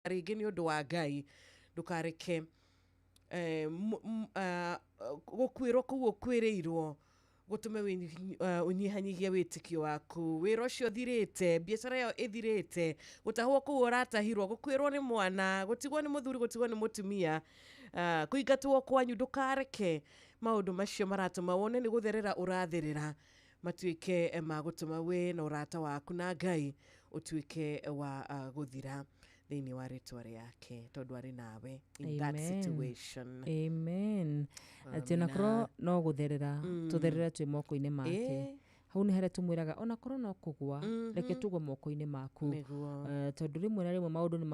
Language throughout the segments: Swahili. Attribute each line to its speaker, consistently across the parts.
Speaker 1: rĩngĩ nĩ ũndũ wa Ngai ndũkareke gũkwĩrwo kũu ũkwĩrĩirwo gũtũme ũnyihanyihie wĩtĩkio waku. Wĩra ũcio ũthirĩte, biacara ĩyo ĩthirĩte, gũtahwo kũu ũratahirwo, gũkwĩrwo nĩ mwana, gũtigwo nĩ mũthuri, gũtigwo nĩ mũtumia, kũingatwo kwanyu, ndũkareke maũndũ macio maratũma wone nĩ gũtherera ũratherera matuĩke ma gũtũma we na ũrata waku na Ngai ũtuĩke wa gũthira thĩinĩ wa rĩtwa rĩake, tondũ arĩ nawe in that situation.
Speaker 2: Amen. Atĩ onakorwo no gũtherera tũtherere twĩ moko-inĩ make. Hau nĩ harĩa tũmwĩraga ona korwo no kũgwa reke tũgwe moko-inĩ maku, tondũ rĩmwe na rĩmwe maũndũ nĩ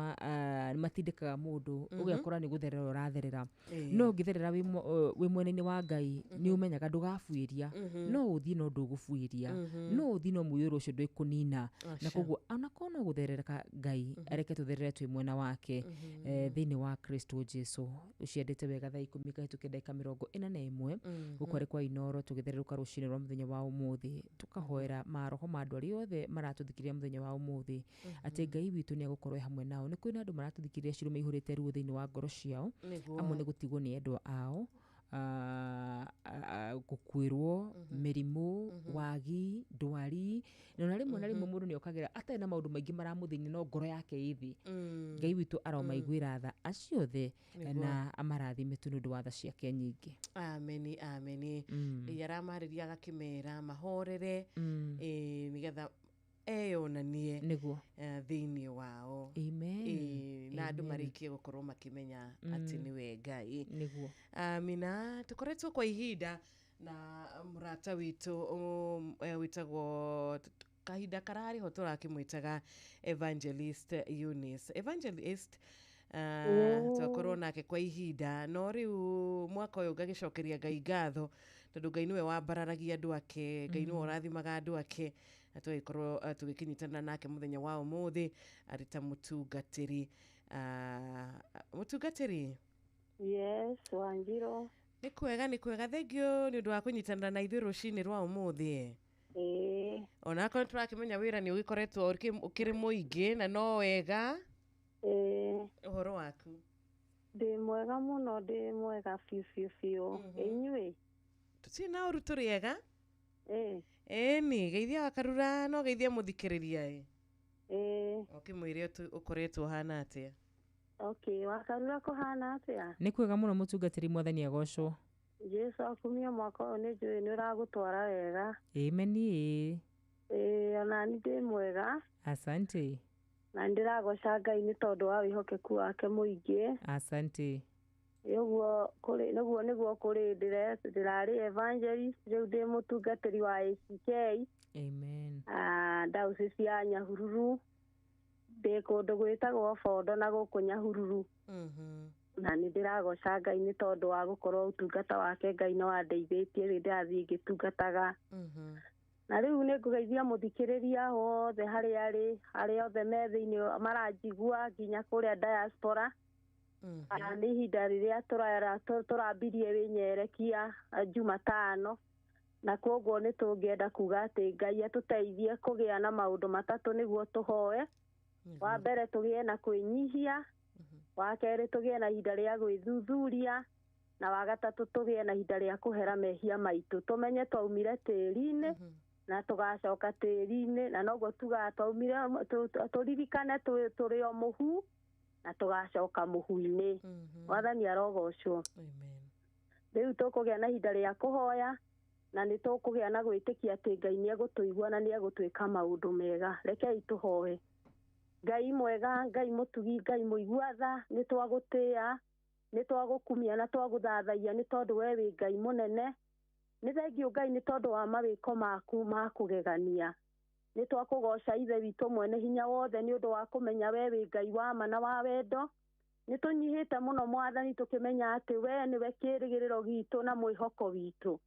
Speaker 2: matindĩkaga mũndũ ũgekora nĩ gũtherera ũratherera. No ũngĩtherera wĩ mwena-inĩ wa Ngai nĩ ũmenyaga ndũgabuĩria, no ũthiĩ no ndũgũbuĩria, no ũthiĩ no mũiyũro ũcio ndwĩkũnina. Na koguo onakorwo no gũtherera Ngai areke tũtherere twĩ mwena wake thĩinĩ wa Kristo Jesu. Ũciendete wega thaa 10 kahĩtũke ndagĩka 41 gũkwarĩ kwa Inoro tũgĩthererũka rũcinĩ rwa mũthenya wa ũmũthĩ, tukahoera maroho ma andũ arĩa othe maratũthikĩrĩria mũthenya wa ũmũthĩ atĩ Ngai witũ nĩ agũkorwo hamwe nao. Nĩ kũrĩ na andũ maratũthikĩrĩria cirũ maihũrĩte ruo thĩinĩ wa ngoro ciao, amwe nĩ gũtigwo nĩ endwa ao, gũkwĩrwo, mĩrimũ, wagi, ndwari, na rĩmwe na rĩmwe mũndũ nĩ okagĩra atarĩ na maũndũ maingĩ maramũthĩnia no ngoro yake ĩthĩ. Ngai witũ aromaiguĩra tha acio othe na amarathime tu nĩ ũndũ wa tha ciake nyingĩ.
Speaker 1: Ameni, ameni. Aramarĩria agakĩmera mahorere nĩgetha eyonanie thĩinĩ wao. Na andũ marĩkie gũkorwo makĩmenya atĩ nĩwe Ngai. Amina. Tũkoretwo kwa ihinda na mũrata witũ wĩtagwo kahinda kararĩ ho tũrakĩmwĩtaga Evangelist Eunice. Evangelist twakorwo nake kwa ihinda, no rĩu mwaka ũyũ ngagĩcokeria Ngai ngatho tondũ Ngai nĩwe wambararagia andũ ake, Ngai nĩwe ũrathimaga andũ ake, na tũgĩkorwo tũgĩkĩnyitana nake mũthenya wa ũmũthĩ arĩ ta mũtungatĩri. Mũtungatĩri?
Speaker 3: Yes, Wanjiro.
Speaker 1: Nĩ kwega, nĩ kwega. Thengio nĩ ũndũ wa kũnyitanĩra na ithuĩ rũcinĩ rwa ũmũthĩ. Onakorwo tũrakĩmenya wĩra nĩ ũgĩkoretwo ũkĩrĩ mũingĩ na no wega. Ũhoro waku?
Speaker 3: Ndĩ mwega mũno, ndĩ mwega biũ. Inyuĩ?
Speaker 1: Tũtirĩ na ũru tũrĩega. Ĩni, geithia wakarura no geithia mũthikĩrĩria. Ũkĩmwĩre ũkoretwo hana atĩa?
Speaker 3: Wakarura kũhana atĩa?
Speaker 2: Nĩ kwega mũno mũtungatĩri, Mwathani agocwo.
Speaker 3: Jesu akumia mwaka ũyũ nĩ njũĩ nĩ ũragũtwara wega.
Speaker 2: Ameni.
Speaker 3: Ona nĩ ndĩ mwega.
Speaker 2: Asante.
Speaker 3: Na ndĩragoca Ngai nĩ tondũ wa wĩhokeku wake mũingĩ.
Speaker 2: Asante.
Speaker 3: Nĩguo kũrĩ ndĩrarĩ Evangelist, rĩu ndĩ mũtungatĩri wa ACK.
Speaker 2: Amen.
Speaker 3: Diocese ya Nyahururu, ndĩ kũndũ gwĩtagwo Bondo na gũkũ Nyahururu. Na nĩ ndĩragoca Ngai nĩ tondũ wa gũkorwo ũtungata wake Ngai nĩ wandeithĩtie rĩrĩa ndĩrathiĩ ngĩtungataga. Na rĩu nĩ ngũgeithia mũthikĩrĩria wothe harĩa othe me thĩinĩ maranjigua nginya kũrĩa diaspora. Nĩ ihinda rĩrĩa tũrambirie wĩnyerekia Jumatano, na koguo nĩ tũngĩenda kuga atĩ Ngai atũteithie kũgĩa na maũndũ matatũ nĩguo tũhoe. Wa mbere tũgĩe na kwĩnyihia, wa kerĩ tũgĩe na ihinda rĩa gwĩthuthuria, na wa gatatũ tũgĩe na ihinda rĩa kũhera mehia maitũ. Tũmenye twaumire tĩri-inĩ na tũgacoka tĩri-inĩ, na noguo tũririkane tũrĩ o mũhu na tũgacoka mũhu-inĩ. Mwathani arogocwo. Rĩu tũkũgĩa na ihinda rĩa kũhoya na nĩ tũkũgĩa na gwĩtĩkia atĩ Ngai nĩ egũtũigua na nĩ egũtwĩka maũndũ mega. Rekei tũhoe. Ngai mwega, Ngai mũtugi, Ngai mũigua tha, nĩ twagũtĩĩa, nĩ twagũkumia na twagũthathaia nĩ tondũ we wĩ Ngai mũnene. Nĩ thengiũ Ngai nĩ tondũ wa mawĩko maku ma kũgegania. Nĩ twakũgoca Ithe witũ mwene hinya wothe nĩ ũndũ wa kũmenya we wĩ Ngai wa ma na wa wendo. Nĩ tũnyihĩte mũno Mwathani tũkĩmenya atĩ we nĩwe kĩĩrĩgĩrĩro gitũ na mwĩhoko witũ.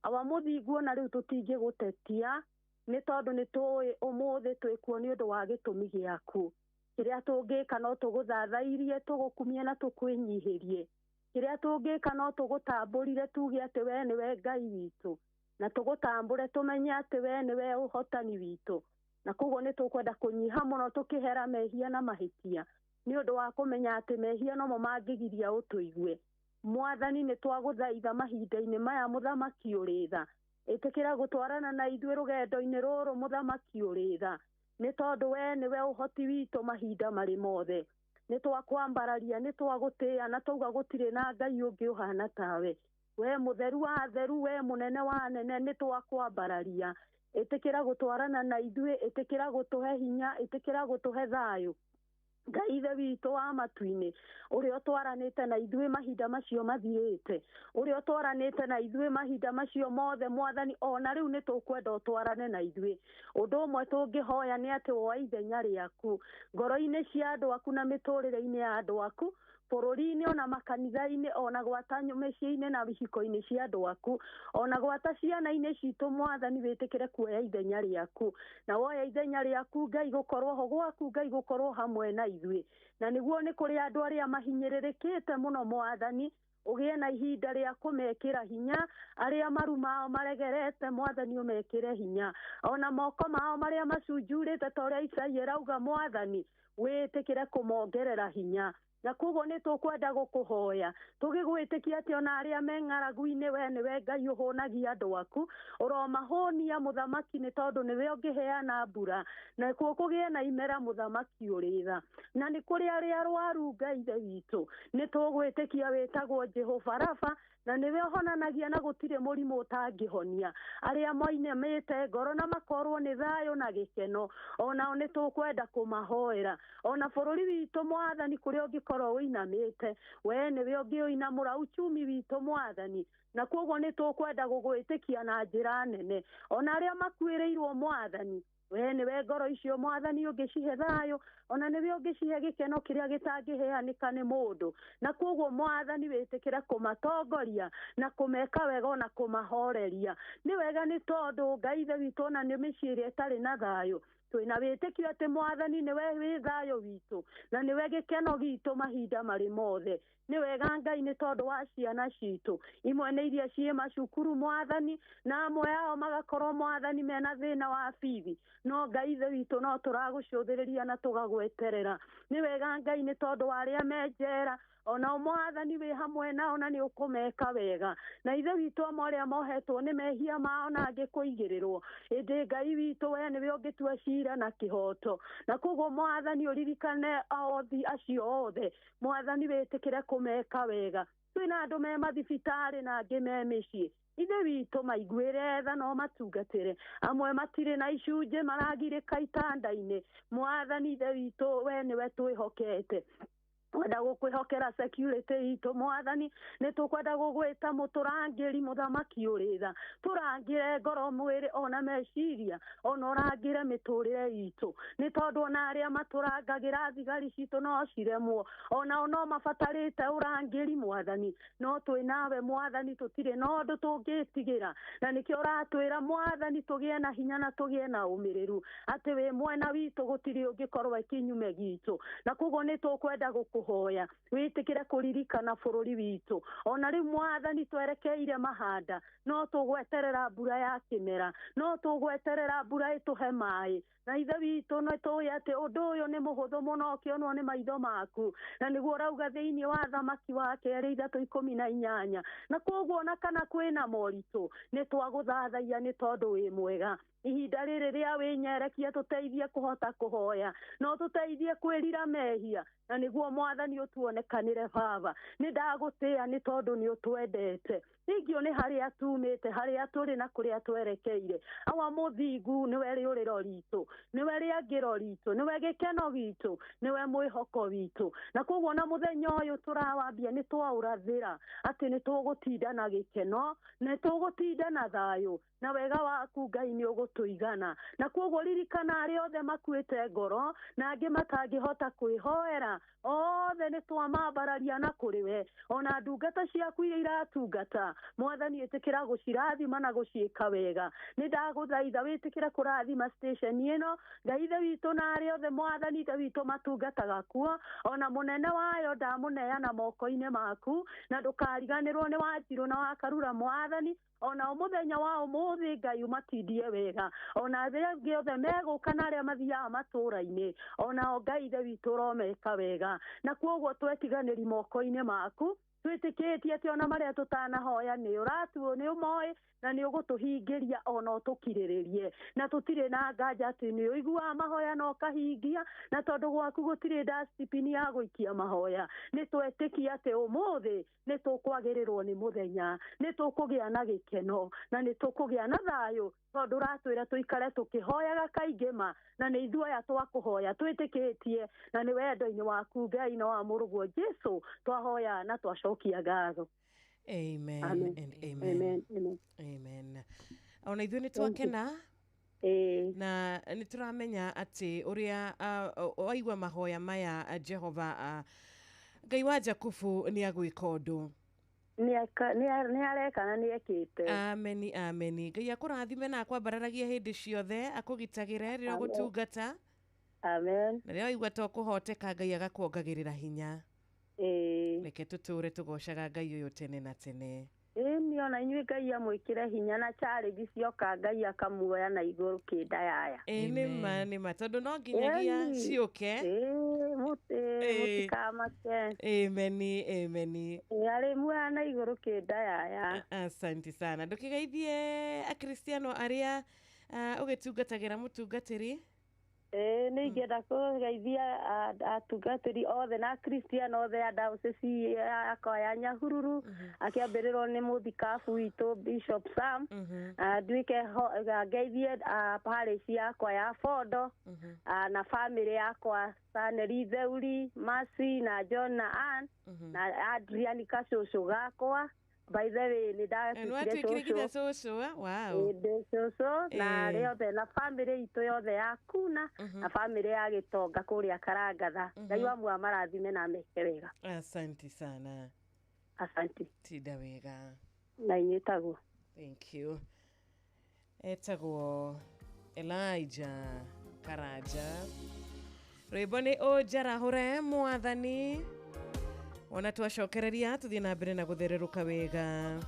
Speaker 3: Awa mũthingu na rĩu tũtingĩgũtetia nĩ tondũ nĩ tũĩ ũmũthĩ twĩkuo nĩ ũndũ wa gĩtũmi gĩaku. Kĩrĩa tũngĩka no tũgũthathairie, tũgũkumie na tũkwĩnyihĩrie. Kĩrĩa tũngĩka no tũgũtambũrire tuge atĩ we nĩwe Ngai witũ, na tũgũtambũre tũmenye atĩ we nĩwe ũhotani witũ. Na koguo nĩ tũkwenda kũnyiha mũno tũkĩhera mehia na mahĩtia. nĩ ũndũ wa kũmenya atĩ mehia no mo mangĩgiria ũtũigue. Mwathani nĩ twagũthaitha mahinda-inĩ maya mũthamaki ũrĩ tha, ĩtĩkĩra gũtwarana na ithuĩ rũgendo-inĩ rũrũ mũthamaki ũrĩ tha, nĩ tondũ we nĩwe ũhoti witũ mahinda marĩ mothe. Nĩ twakwambararia, nĩ twagũtĩĩa na twauga gũtirĩ na Ngai ũngĩ ũhana tawe. We mũtheru wa atheru, we mũnene wa anene, nĩ twakwambararia. Ĩtĩkĩra gũtwarana na ithuĩ, ĩtĩkĩra gũtũhe hinya, ĩtĩkĩra gũtũhe thayũ. Ngai ithe witũ wa matu-inĩ, ũrĩa ũtwaranĩte na ithuĩ mahinda macio mathirĩte, ũrĩa ũtwaranĩte na ithuĩ mahinda macio mothe Mwathani, ona rĩu nĩ tũkwenda ũtwarane na ithuĩ. Ũndũ ũmwe tũngĩhoya nĩ atĩ woe ithenya rĩaku ngoro-inĩ cia andũ aku na mĩtũrĩre-inĩ ya andũ aku, bũrũri-inĩ ona makanitha-inĩ, ona gwata mĩciĩ-inĩ na ihiko-inĩ cia andũ aku, ona gwata ciana-inĩ citũ Mwathani, wĩtĩkĩre kuoya ithenya rĩaku. Na woya ithenya rĩaku Ngai, gũkorwo ho gwaku Ngai, gũkorwo hamwe na ithuĩ. Na nĩguo nĩ kũrĩ andũ arĩa mahinyĩrĩrĩkĩte mũno Mwathani, ũgĩe na ihinda rĩa kũmekĩra hinya, arĩa maru mao maregerete Mwathani, ũmekĩre hinya, ona moko mao marĩa macunjurĩte ta ũrĩa Isaia arauga Mwathani, wĩtĩkĩre kũmongerera hinya. Na koguo nĩ tũkwenda gũkũhoya, tũgĩgwĩtĩkia atĩ ona arĩa me ng'aragu-inĩ, we nĩwe Ngai ũhũnagia andũ aku, ũromahũnia mũthamaki, nĩ tondũ nĩwe ũngĩheana mbura, na kuo kũgĩe na imera mũthamaki ũrĩ tha. Na nĩ kũrĩ arĩa arwaru Ngai ithe witũ, nĩ tũgwĩtĩkia wĩtagwo Jehova Rafa, na nĩwe ũhonanagia na gũtirĩ mũrimũ ũtangĩhonia. Arĩa moinamĩte ngoro na makorwo nĩ thayũ na gĩkeno, onao nĩ tũkwenda kũmahoera. Ona bũrũri witũ Mwathani, kũrĩa ũngĩkorwo ũinamĩte, we nĩwe ũngĩũinamũra uchumi witũ Mwathani. Na koguo nĩ tũkwenda gũgwĩtĩkia na njĩra nene. Ona arĩa makuĩrĩirwo Mwathani, we nĩwe ngoro icio Mwathani ũngĩcihe thayũ, ona nĩwe ũngĩcihe gĩkeno kĩrĩa gĩtangĩheanĩka nĩ mũndũ. Na koguo Mwathani, wĩtĩkĩre kũmatongoria na kũmeka wega ona kũmahoreria. Nĩ wega nĩ tondũ Ngai ithe witũ, ona nĩ mĩciĩ ĩrĩa ĩtarĩ na thayũ, twĩna wĩtĩkio atĩ Mwathani nĩwe wĩ thayũ witũ, na nĩwe gĩkeno gitũ mahinda marĩ mothe. Nĩ wega Ngai nĩ tondũ wa ciana citũ, imwe nĩ iria ciĩ macukuru Mwathani, na amwe ao magakorwo Mwathani mena thĩna wa bithi, no Ngai ithe witũ no tũragũcũthĩrĩria na tũgagweterera. Nĩ wega Ngai nĩ tondũ wa arĩa me njera, ona Mwathani wĩ hamwe nao na nĩ ũkũmeka wega. Na ithe witũ amwe arĩa mohetwo nĩ mehia mao na angĩ kũigĩrĩrwo, ĩndĩ Ngai witũ we nĩwe ũngĩtua cira na kĩhoto. Na koguo Mwathani ũririkane aothi acio othe, Mwathani wĩtĩkĩre kũmeka wega. Twĩna andũ me mathibitarĩ na angĩ me mĩciĩ, ithe witũ maiguĩre tha no matungatĩre. Amwe matirĩ na icunjĩ, maragirĩka itanda-inĩ. Mwathani ithe witũ, we nĩwe twĩhokete. Twenda gũkwĩhokera security itũ Mwathani, nĩ tũkwenda gũgwĩta mũtũrangĩri mũthamaki ũrĩ tha. Tũrangĩre ngoro, mwĩrĩ ona meciria, ona ũrangĩre mĩtũrĩre itũ, nĩ tondũ ona arĩa matũrangagĩra thigari citũ no ciremwo, onao no mabatarĩte ũrangĩri Mwathani. No twĩ nawe Mwathani, tũtirĩ na ũndũ tũngĩtigĩra, na nĩkĩo ũratwĩra Mwathani tũgĩe na hinya na tũgĩe na ũmĩrĩru, atĩ wĩ mwena witũ gũtirĩ ũngĩkorwo kinyume gitũ. Na koguo nĩ tũkwenda hoya, wĩtĩkĩre kũririkana bũrũri witũ. Ona rĩu Mwathani twerekeire mahanda, no tũgweterera mbura ya kĩmera, no tũgweterera mbura ĩtũhe maĩ. Na ithe witũ nĩ tũĩ atĩ ũndũ ũyũ nĩ mũhũthũ mũno ũkĩonwo nĩ maitho maku, na nĩguo ũrauga thĩinĩ wa Thamaki wa Kerĩ 3:18. Na koguo ona kana kwĩna moritũ, nĩ twagũthathaia nĩ tondũ wĩ mwega. Ihinda rĩrĩ rĩa wĩnyerekia tũteithie kũhota kũhoya, no tũteithie kwĩrira mehia, na nĩguo Mwathani ũtuonekanĩre Baba. Nĩ ndagũtĩĩa nĩ tondũ nĩ ũtwendete. Ningĩ nĩ harĩa tumĩte, harĩa tũrĩ na kũrĩa twerekeire. Awa mũthingu nĩwe rĩũrĩro ritũ, nĩwe rĩangĩro ritũ, nĩwe gĩkeno gitũ, nĩwe mwĩhoko witũ. Na koguo na mũthenya ũyũ tũrawambia nĩ twaũrathĩra atĩ nĩ tũgũtinda na gĩkeno, nĩ tũgũtinda na thayũ, na wega waku Ngai nĩ ũgũtũigana. Na koguo ririkana arĩa othe makuĩte ngoro, na angĩ matangĩhota kwĩhoera, o othe nĩ twamambararia na kũrĩ we ona ndungata ciaku iria iratungata Mwathani ĩtĩkĩra gũcirathima na gũciĩka wega nĩ ndagũthaitha wĩtĩkĩre kũrathima station ĩno Ngai ithe witũ na arĩa othe Mwathani ithe witũ matungataga kuo ona mũnene wayo ndamũneana moko-inĩ maku na ndũkariganĩrwo nĩ Wanjirũ na wa Karura Mwathani ona mũthenya wa ũmũthĩ Ngai ũmatindie wega ona arĩa othe megũka na arĩa mathiaga matũũra-inĩ ona Ngai ithe witũ ũromeka wega na kwoguo twetiganĩri moko-inĩ maku twĩtĩkĩtie atĩ ona marĩa tũtanahoya nĩ ũratuo nĩ ũmoĩ na nĩ ũgũtũhingĩria ona ũtũkirĩrĩrie na tũtirĩ na nganja atĩ nĩ ũiguaga mahoya na ũkahingia na tondũ gwaku gũtirĩ dustbin ya gũikia mahoya nĩ twetĩkia atĩ ũmũthĩ nĩ tũkwagĩrĩrwo nĩ mũthenya nĩ tũkũgĩa na gĩkeno na nĩ tũkũgĩa na thayũ tondũ ũratwĩra tũikare tũkĩhoyaga kaingĩ ma na nĩ ithuĩ aya twakũhoya twĩtĩkĩtie na nĩ wendo-inĩ waku Ngai na wa mũrũguo Jesũ twahoya na twacokia ngatho.
Speaker 1: Amen.
Speaker 3: Amen.
Speaker 1: And amen.
Speaker 3: Amen. Amen.
Speaker 1: Amen. Ona ithuĩ nĩ twakena na nĩ tũramenya atĩ ũrĩa waigua mahoya maya Jehova Ngai wa Jakubu nĩ agwĩka ũndũ.
Speaker 3: Nĩ areka na nĩ ekĩte.
Speaker 1: Ameni, ameni. Ngai akũrathime na akwambararagie hĩndĩ ciothe akũgitagĩre rĩrĩa gũtungata.
Speaker 3: Amen.
Speaker 1: Na rĩrĩa waigua ta ũkũhoteka Ngai agakuongagĩrĩra hinya. Reke tũtũre tũgocaga Ngai ũyũ tene na tene.
Speaker 3: Nĩ ona inyuĩ Ngai amwĩkĩre hinya na challenge cioka Ngai akamuoya na igũrũ kĩndayaya.
Speaker 1: Nĩma tondũ no nginyagia ciũke.
Speaker 3: Mũtikamake.
Speaker 1: Ameni.
Speaker 3: Arĩ muoya na igũrũ kĩndayaya.
Speaker 1: Asante sana. Ndũkĩgeithie akristiano arĩa ũgĩtungatagĩra mũtungatĩri.
Speaker 3: Nĩ ingĩenda kũgeithia atungatĩri othe na Kristiano othe a diocese yakwa ya Nyahururu akĩambĩrĩrwo nĩ mũthikabu witũ Bishop Sam nduĩke ngeithie parish yakwa ya Fondo na family yakwa Saneri Theuri Mercy na John na Ann na Adrian Kacũcũ gakwa. By the way, ni da
Speaker 1: social. Wow.
Speaker 3: Na rĩothe na family itũ yothe ya Kuna na family ya Gĩtonga kũrĩa Karangatha. Ngai wa mua marathime na meke wega.
Speaker 1: Asante sana.
Speaker 3: Asante.
Speaker 1: Tida wega.
Speaker 3: Na inyetagwo.
Speaker 1: Thank you. Etagwo Elijah Karaja. Rwĩmbo nĩ ũnjarahũre Mwathani. Ona twacokereria tuthie na mbere na guthererũka wega.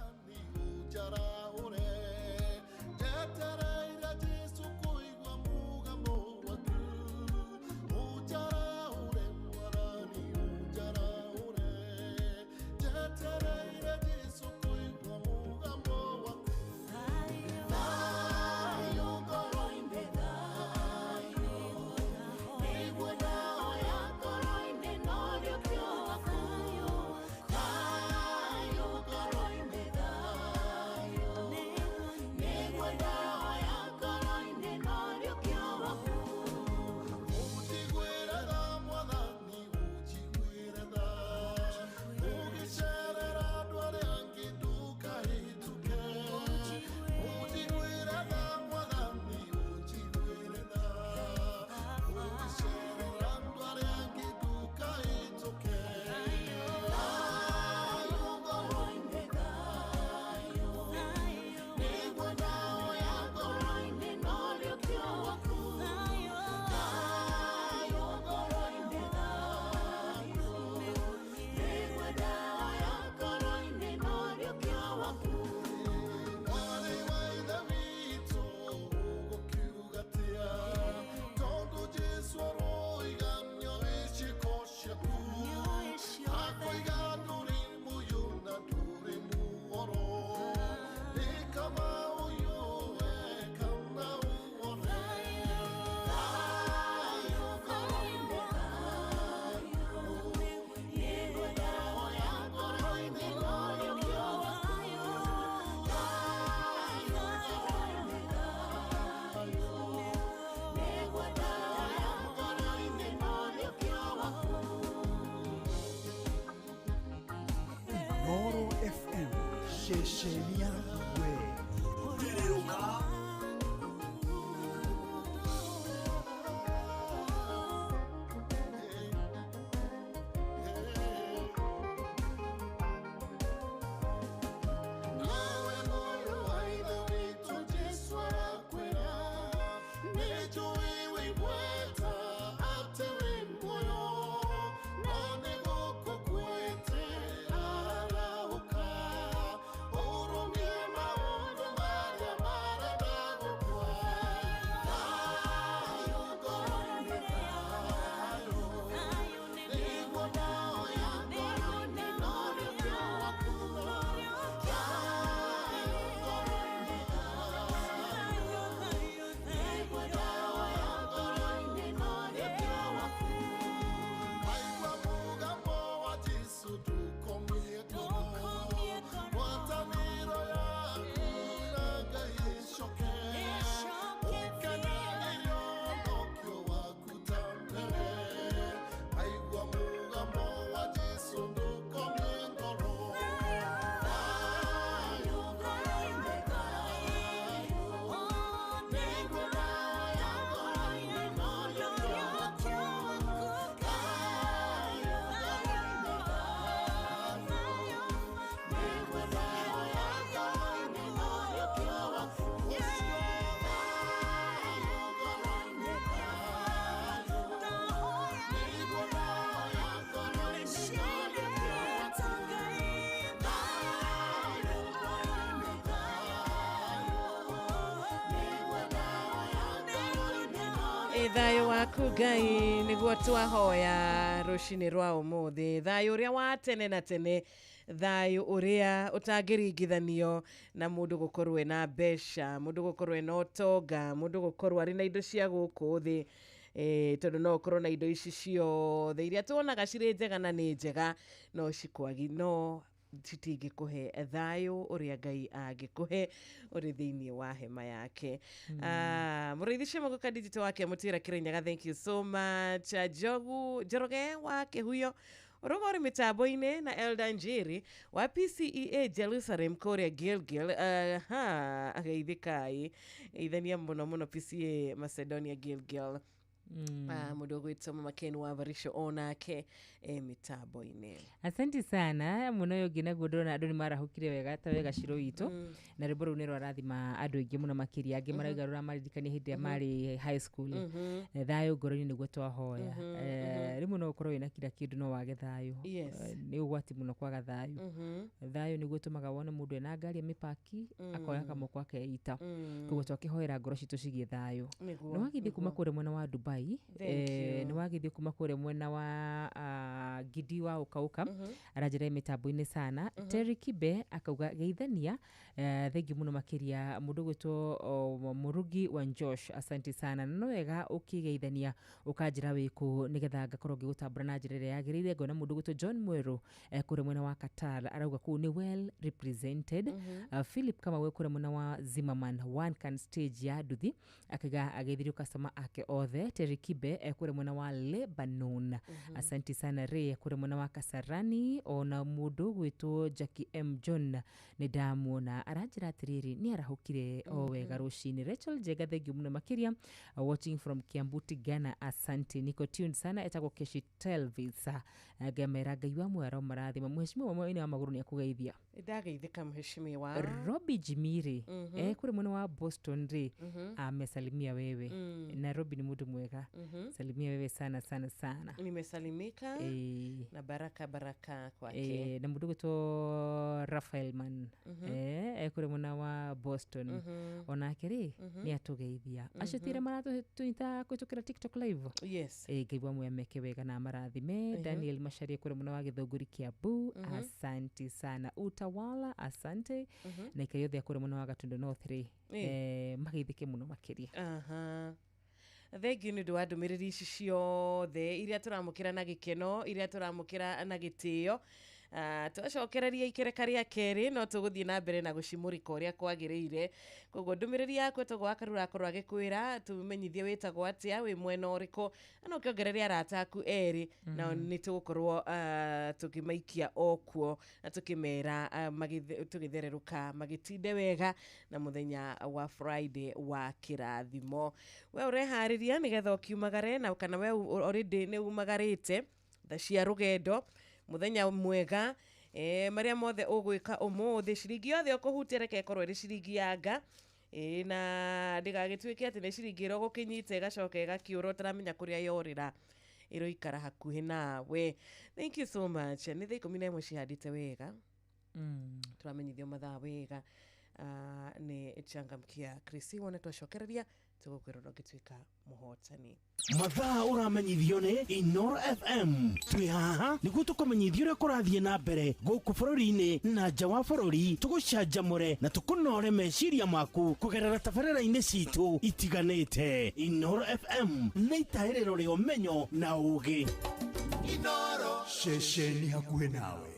Speaker 4: Sheshenia we
Speaker 1: Thayo waku Ngai niguo twahoya rucini rwa umuthi. Thayo uria wa tene na tene, thayo uria utangiringithanio na mundu gukorwo na besha, mundu gukorwo na utonga, mundu gukorwo ari na indo cia guku thi. Tondu no ukorwo na indo ici ciothe iria tuonaga cirĩ njega na nĩ njega, no cikwagi no citingĩkũhe thayo uria Ngai angĩkũhe uri thiini wa hema yake. Mũrĩithi cia Maguka Digital wake Mutira Kirinyaga, thank you so much. Njoroge wa Kihuyo urogo uri mitambo-ini na Elda Njiri wa PCEA Jerusalem kuria Gilgil. Ageithikai ithania muno PCEA Macedonia Gilgil. Mundu gwitoma Makeni wa Varisho onake mitambo-ini.
Speaker 2: Asante sana muno yo gina godona andu ni marahukire wega ta wega ciro itu na rwimbo ru ni rwarathima andu aingi muno makiria angi maraigarura maririkania hindi ya mari high school. Thayo ngoro-ini niguo twahoya. Rimwe no ukorwo ina kila kindu no wage thayo. Ni ugwati muno kwaga thayo. Thayo niguo tumaga wone mundu ena ngari mipaki akoya kamoko akeita. Kuguo twakihoera ngoro citu cigie thayo. No wagithi kuma kure mwena wa Dubai, ni wagithi kuma kure mwena wa Gidi wa ukauka arajira mitambo-ini sana. Terry Kibe akauga geithania thengi muno makiria mundu gwitwo Murugi wa Josh. Asante sana. No wega ukigeithania ukanjira wiku nigetha ngakorwo ngigutambura na njira ya yagirire. Ngona mundu gwitwo John Mwero kure mwena wa Qatar arauga ku ni well represented. Philip kama we kure mwena wa Zimmerman one can stage ya Duthi akiga ageithirio customer ake othe. Terry Kibe kure mwena wa Lebanon. Asante sana. Re kure mwena wa Kasarani ona mundu gwitwo Jackie M John ni ndamuona aranjira atiriri ni arahukire o wega rucini. Rachel Jega thengi muno makiria watching from Kiambu Ghana. Asante. Niko tuned sana etagwo Keshi Telvisa gamera Ngai wa mwaro marathima. Mheshimiwa wa ina wa maguru ni akugeithia.
Speaker 1: Ndageithika mheshimiwa
Speaker 2: Robi Jimiri kure mwena wa Boston re amesalimia wewe. Nairobi ni mundu mwega. Salimia wewe sana sana sana.
Speaker 1: Nimesalimika na baraka kwake.
Speaker 2: Na mundu gwitwo Rafael Man kure mwena wa Boston onake ri ni atugeithia. Acitire maratu tuita kwitukira TikTok live.
Speaker 1: Yes.
Speaker 2: Ngai wa mwemeke wega na marathime. Daniel Masharia kure mwena wa Githunguri Kiambu. Asante sana. Utawala asante. Na ikayothe kure mwena wa Gatundu North ri mageithike muno makiria.
Speaker 1: Thengi ni ndu wa ndumiriri ici ciothe iria turamukira na gikeno, iria turamukira na gitio. Twacokereria ikereka ria keri no tuguthie na mbere na gucimurika uria kwagirire. Koguo ndumiriri yaku etagwo Akarura akorwo agikwira tumenyithie witagwo atia wi mwena uriku no kiongereria arata aku eri na ni tugukorwo tukimaikia okuo na tukimera tugithereruka magitinde wega na muthenya wa Friday wa kirathimo. We urehariria nigetha ukiumagare na kana we already ni umagarite tha cia rugendo muthenya mwega maria mothe ugwika umuthi ciringi yothe ukuhutire ke korwo ri ciringi yanga na ndigagituike ati ni ciringi ro gukinyite gacoke gakiuro taramenya kuria yorira iro ikara hakuhi nawe. Thank you so much. Ni thiko mina imwe cihandite wega turamenyithio mathaa wega ni changamkia Krisi wone twacokereria tugukwira ndogituika muhotani.
Speaker 4: Mathaa uramenyithio ni Inoro FM. Twi haha niguo tukumenyithio uria kurathie na mbere guku bururi-ini na nja wa bururi. Tugucanjamure na tukunore meciria maku kugerera tabarĩra-inĩ citu itiganĩte. Inoro FM nĩ itaĩrĩro rĩa ũmenyo na ũũgĩ. Inoro ceceni hakuhĩ nawe.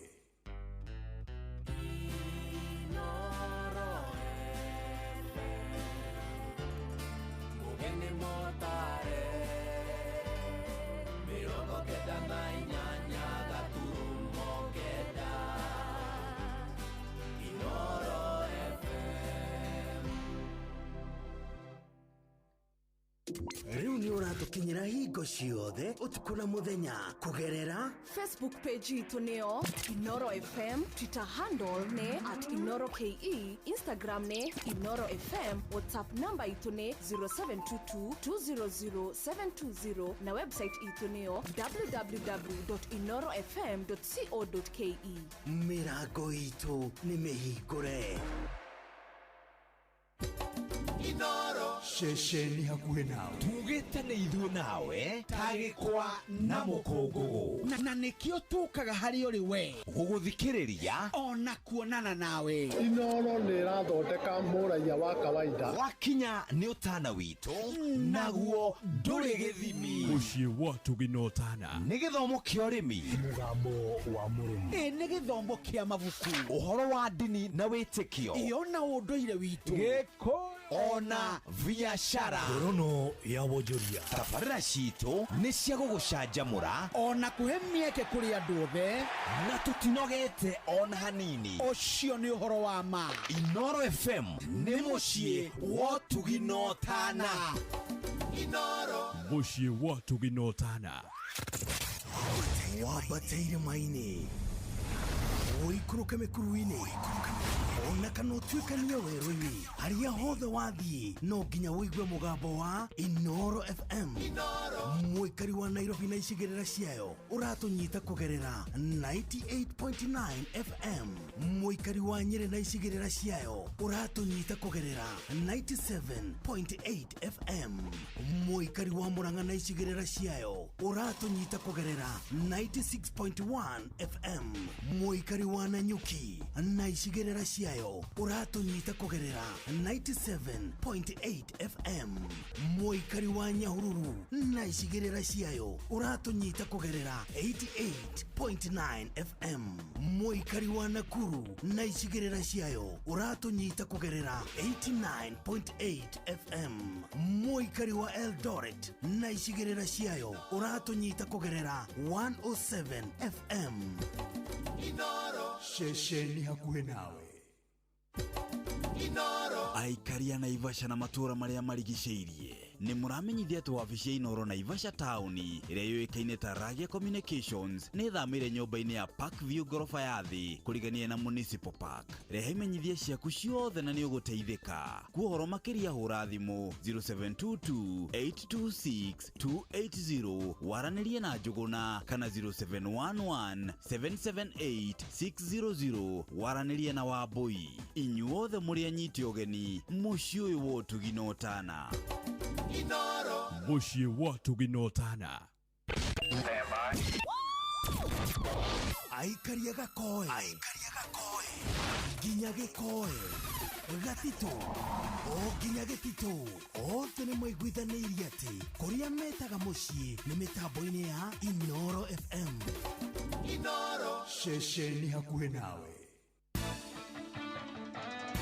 Speaker 4: Riu ni uratukinyira hingo ciothe utukuna muthenya kugerera
Speaker 5: Facebook page itu neo Inoro FM, Twitter handle ne @InoroKE, Instagram ne Inoro FM, WhatsApp number itu ne 0722200720 na website itu neo www.inorofm.co.ke.
Speaker 4: Mirago itu ni mehikure. Inoro Shesheni hakuhe nawe.
Speaker 6: Tugete nĩ ithuĩ nawe tagĩkwa na mũkũngũgũ
Speaker 4: Na nĩkĩo tũkaga harĩ ũrĩ we
Speaker 6: gũgũthikĩrĩria
Speaker 4: ona kuonana nawe.
Speaker 7: Inooro nĩ ĩrathondeka mũraia wa kawaida.
Speaker 6: wakinya nĩ ũtana witũ naguo ndũrĩ gĩthimi.
Speaker 8: Mũciĩ wa Tũginotana
Speaker 6: nĩ gĩthomo kĩa ũrĩmi,
Speaker 7: Mũgambo wa mũrĩmi.
Speaker 4: Nĩ gĩthomo kĩa mabuku,
Speaker 6: ũhoro wa ndini na wĩtĩkio,
Speaker 4: ona ũndũire witũ,
Speaker 6: gĩkũ ona biacara.
Speaker 7: Ngorono ya wonjoria.
Speaker 6: Tabarĩra citũ nĩ cia gũgũcanjamũra
Speaker 4: ona kũhe mĩeke kũrĩ andũ othe,
Speaker 6: na tũtinogete ona hanini.
Speaker 4: ũcio nĩ ũhoro wa ma.
Speaker 6: Inoro FM nĩ mũciĩ wa Tũginotana.
Speaker 8: Mũciĩ wa Tũginotana.
Speaker 4: Wambateire maini, ũikũrũke mĩkuru-inĩ, ona kana ũtuĩkanie werũ-inĩ, harĩa hothe wathiĩ no nginya wĩigue mũgambo wa Inoro FM. Mũikari wa Nairobi na icigĩrĩra ciayo ũratũnyita kũgerera 98.9 FM. Mũikari wa Nyeri na icigĩrĩra ciayo ũratũnyita kũgerera 97.8 FM. Mũikari wa Murang'a na icigĩrĩra ciayo ũratũnyita kũgerera 96.1 FM. Mũikari wa Nanyuki na icigĩrĩra ciayo ũratũnyita kũgerera 97.8 FM. Mũikari wa Nyahururu na icigĩrĩra ciayo ũratũnyita kũgerera 88.9 FM. Mũikari wa Nakuru na icigĩrĩra ciayo ũratũnyita kũgerera 89.8 FM. Mũikari wa Eldoret na icigĩrĩra ciayo ũratũnyita kũgerera 107 FM. Shesheni hakuhe nawe.
Speaker 9: Aikaria Naivasha na matũra marĩa marigicĩirie nĩ mũramenyithia atĩ wabici ya Inoro Naivasha taũni ĩrĩa yũĩkaine ta Ragia Communications nĩ thamĩire nyũmba-inĩ ya Parkview ngorofa ya thĩ kũrigania na Municipal Park. Rehe imenyithia ciaku ciothe na nĩ ũgũteithĩka. Kwa ũhoro makĩria hũra thimũ 0722-826-280 waranĩrie na Njũgũna kana 0711-778-600 waranĩrie na Wambui. Inyuothe mũrĩ anyiti ũgeni mũciĩ ũyũ wa Tũginotana.
Speaker 8: Mũciĩ wa Tũginotana.
Speaker 4: Aikaria gakoe, nginya gĩkoe, gatito, o nginya gĩtito, othe nĩ maiguithanĩirie atĩ kũrĩa metaga mũciĩ nĩ mĩtambo-inĩ ya Inoro FM. Shesheni hakuhe nawe.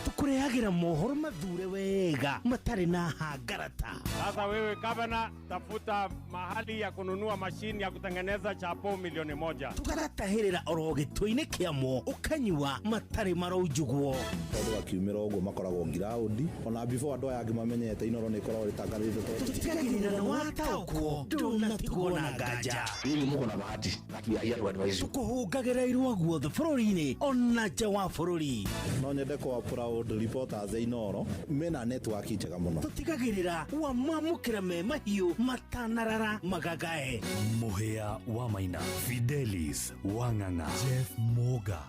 Speaker 4: Tukurehagira mohoro mathure wega matari na hangarata.
Speaker 10: Sasa wewe gavana, tafuta mahali ya kununua mashini ya kutengeneza chapo 1,000,000.
Speaker 4: Tukaratahirira orogitũ-inĩ kĩamo ũkanyua matari maroujugwo.
Speaker 11: Tondũ akiumĩra ũguo makoragwo ngiraundi ona before andũ aya angĩ mamenyete Inoro nĩ ikoragwo rĩtangathĩte
Speaker 4: tutigagĩrĩra na wataũkwo ndũnatigwo na nganja.
Speaker 12: Ili muko na bahati ya advice.
Speaker 4: Tukũhũngagĩra irua guothe bũrũri-inĩ ona nja wa bũrũri.
Speaker 11: No nyende kwa proud reporters a Inoro mena network njega mũno.
Speaker 4: Tutigagĩrĩra wamamũkĩra me mahiũ matanarara magagae.
Speaker 13: Mũhĩa wa Maina, Fidelis wa Ng'ang'a, Jeff Moga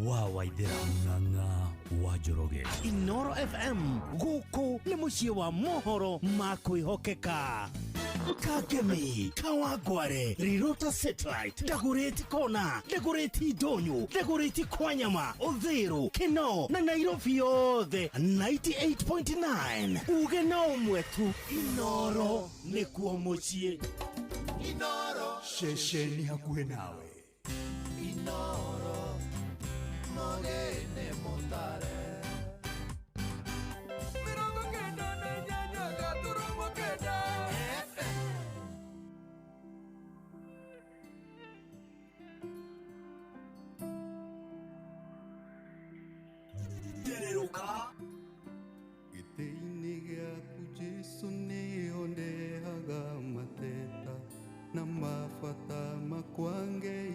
Speaker 13: wa Waithera, Ng'ang'a wa Njoroge.
Speaker 4: Inoro FM gũkũ nĩ mũciĩ wa mohoro ma kwĩhokeka. Kagemi, Kawangware, Rirota Satellite, Dagoretti Kona, Dagoretti Donyo, Dagoretti Kwanyama, Odhero, Keno, na Nairobi yothe 98.9. Uge na umwetu, Inoro nĩkuo mũciĩ. Inoro, shesheni hakuhe nawe. Inoro, Mogene Montare.
Speaker 14: Gĩtĩ-inĩ gĩaku Jesũ nĩho ndehaga mateta na mabata makwa Ngai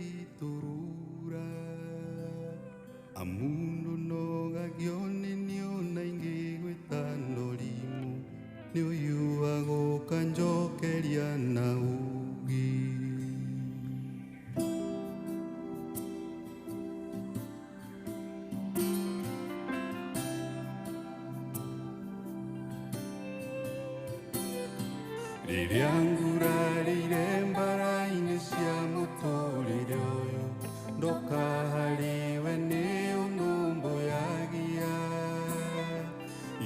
Speaker 14: rĩrĩa ngurarĩire mbara-inĩ cia mũtũrĩre ũyũ ndũkahariwe nĩ ũnũmbũyagia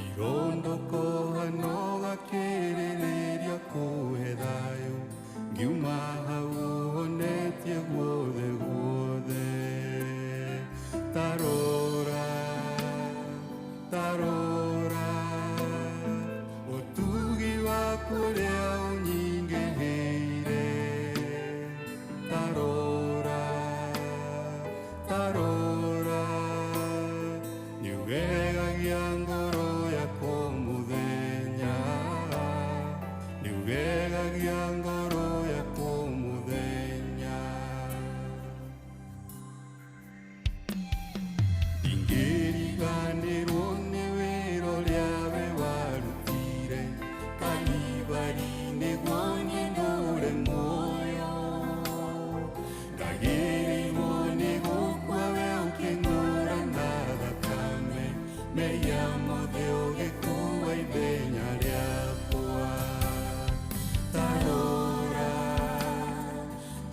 Speaker 14: irondoko hano gakĩrĩrĩria kũhe thayũ ngiuma hau honetie guothe guothe tarora tarora ũtugi waku ũrĩa ũnyingĩhĩire tarora tarora nĩũgegagia ngoro yakwa mũthenya nĩũgegagia ngoro yakwa mũthenya ingĩriganĩrwo nĩ wĩra ũrĩa we warutire Kalvari nĩguo niĩ ndũre muoyo ndagĩrĩirwo nĩ gũkua we ũkĩng'ũra na thakame mehia mothe ũgĩkua ithenya rĩakwa tarora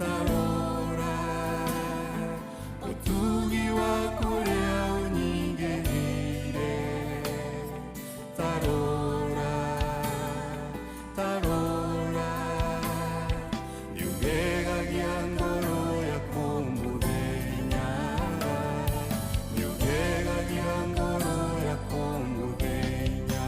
Speaker 14: tarora ũtugi waku ũrĩa ũnyingĩhĩire tarora tarora nĩũgegagia ngoro yakwa mũthenya nĩũgegagia ngoro yakwa mũthenya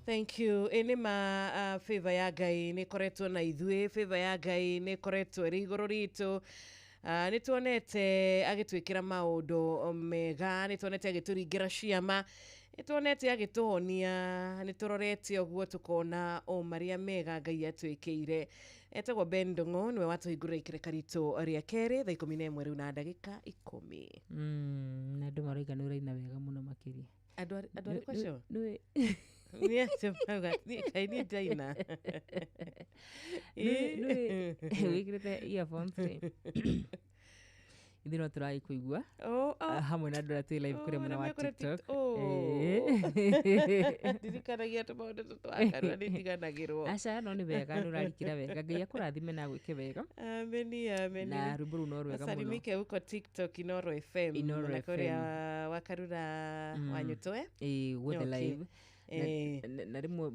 Speaker 1: Thank you. Ene ma favor ya Ngai nĩ koretwo na ithuĩ, favor ya Ngai nĩ koretwo ĩrĩ igũrũ ritũ. Nĩ tuonete agĩtwĩkĩra maũndũ mega, nĩ tuonete agĩtũringĩra ciama, nĩ tuonete agĩtũhonia, nĩ tũrorete ũguo tukona o marĩa mega Ngai atwĩkĩire. Etagwo Ben Ndung'u nĩwe watũhingũrĩra ikĩrĩka ritũ rĩa kerĩ thaa 11 rĩu na ndagĩka 10.
Speaker 2: Na andũ maroiga nĩ ũraina wega mũno makĩria.
Speaker 1: Andũ arĩkũ acio?
Speaker 2: Nĩ kaini
Speaker 1: ndaina.
Speaker 2: Wĩkĩrĩte earphones rĩ. Ithuĩ no tũragĩkũigua hamwe na andũ arĩa twĩ live kũrĩa mwena wa TikTok.
Speaker 1: Ndirikanagia tũmaũndũ tũtwakarũa nĩtiganagĩrwo.
Speaker 2: Aca no nĩ wega nĩ ũrarikĩra wega. Ngai akũrathime na gwĩke wega.
Speaker 1: Ameni ameni.
Speaker 2: Na rwĩmbo rũu no rwega mũno.
Speaker 1: Salimike huko TikTok Inoro FM. Na kũrĩa wakarura wanyũtwe.
Speaker 2: Guothe live. na rimwe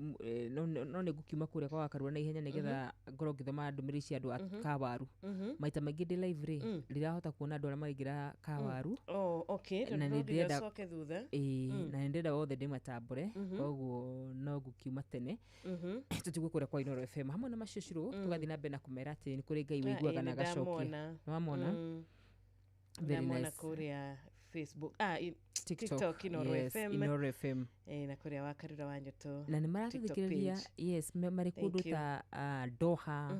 Speaker 2: no nĩ gukiuma kũrĩa kwa Wakarura na ihenya nĩgetha ngorwo ngĩthoma ndũmĩrĩri cia andũ a Kawaru maita maingĩ ndĩ live rĩ ndirahota kuona andũ arĩa maraingĩra Kawaru na nĩndĩrenda na nĩndĩrenda wothe ndĩmatambũre koguo no gukiuma tene tũtigwe kũrĩa kwa Inoro FM hamwe na macio cirũ tũgathiĩ na mbere na kũmera atĩ nĩ kũrĩ Ngai wĩiguaga na agacokia nĩwamona very nice kũrĩa Facebook TikTok Inoro FM
Speaker 1: na kũrĩa Wakarura wa Nyoto
Speaker 2: na nĩ maratũthikĩrĩria yes marĩ kũndũ ta Doha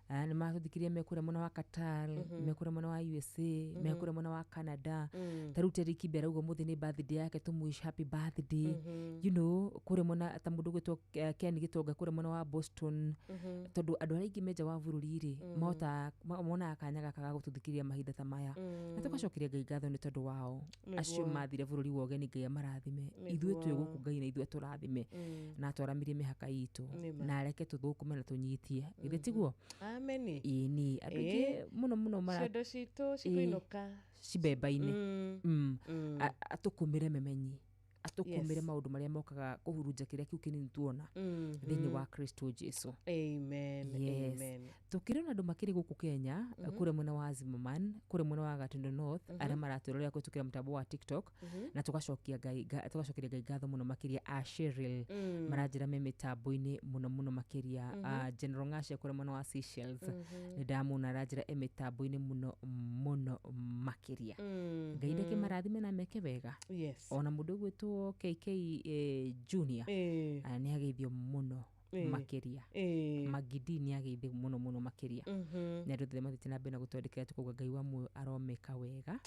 Speaker 2: nĩ maratũthikĩrĩria mekũrĩa mwena wa Qatar mekũrĩa mwena wa USA mekũrĩa mwena wa Canada tarĩu Teriki Mbera ugo mũthĩ nĩ birthday yake tũmwish happy birthday you know kũrĩa mwena ta mũndũ gwĩtwo Ken Gĩtonga kũrĩa mwena wa Boston tondũ andũ arĩa aingĩ menja wa bũrũri rĩ mona akanya gaka ga gũtũthikĩrĩria mahinda ta maya na tũgacokeria Ngai ngatho nĩ tondũ wao acio mathire bũrũri wa ũgeni Ngai amarathime ithuĩ twĩ gũkũ Ngai na ithuĩ tũrathime na twaramirie mĩhaka itũ na areke tũthũkũme na tũnyitie githĩ tiguo
Speaker 1: ameni
Speaker 2: ini andũ mũno mara
Speaker 1: ciondo citũ cikuinuka
Speaker 2: cibemba-inĩ atũkũmĩre memenyi atũkũmĩre maũndũ marĩa mokaga kũhurunja kĩrĩa kĩu kĩnini tuona thĩinĩ wa Kristo Jesu
Speaker 1: amen
Speaker 2: tũkĩrĩ na andũ makĩrĩ gũkũ Kenya kũrĩa mwena wa Zimmerman kũrĩa mwena wa Gatundu North arĩa maratũrorera kũhĩtũkĩra mũtambo wa TikTok na tũgacokeria Ngai ngatho mũno makĩria a Cheryl maranjĩra me mĩtambo-inĩ mũno makĩria General Ng'acia kũrĩa mwena wa Seychelles nĩ ndamona aranjĩra e mĩtambo-inĩ mũno makĩria Ngai ndeke marathime na meke wega ona mũndũ gwĩtwo KK Junior nĩ ageithio mũno makiria Magidi nĩ ageithio mũno makiria nĩ andũ thĩ mathĩte na mbere na gũtwandĩkĩra tukauga Ngai wa aromeka wega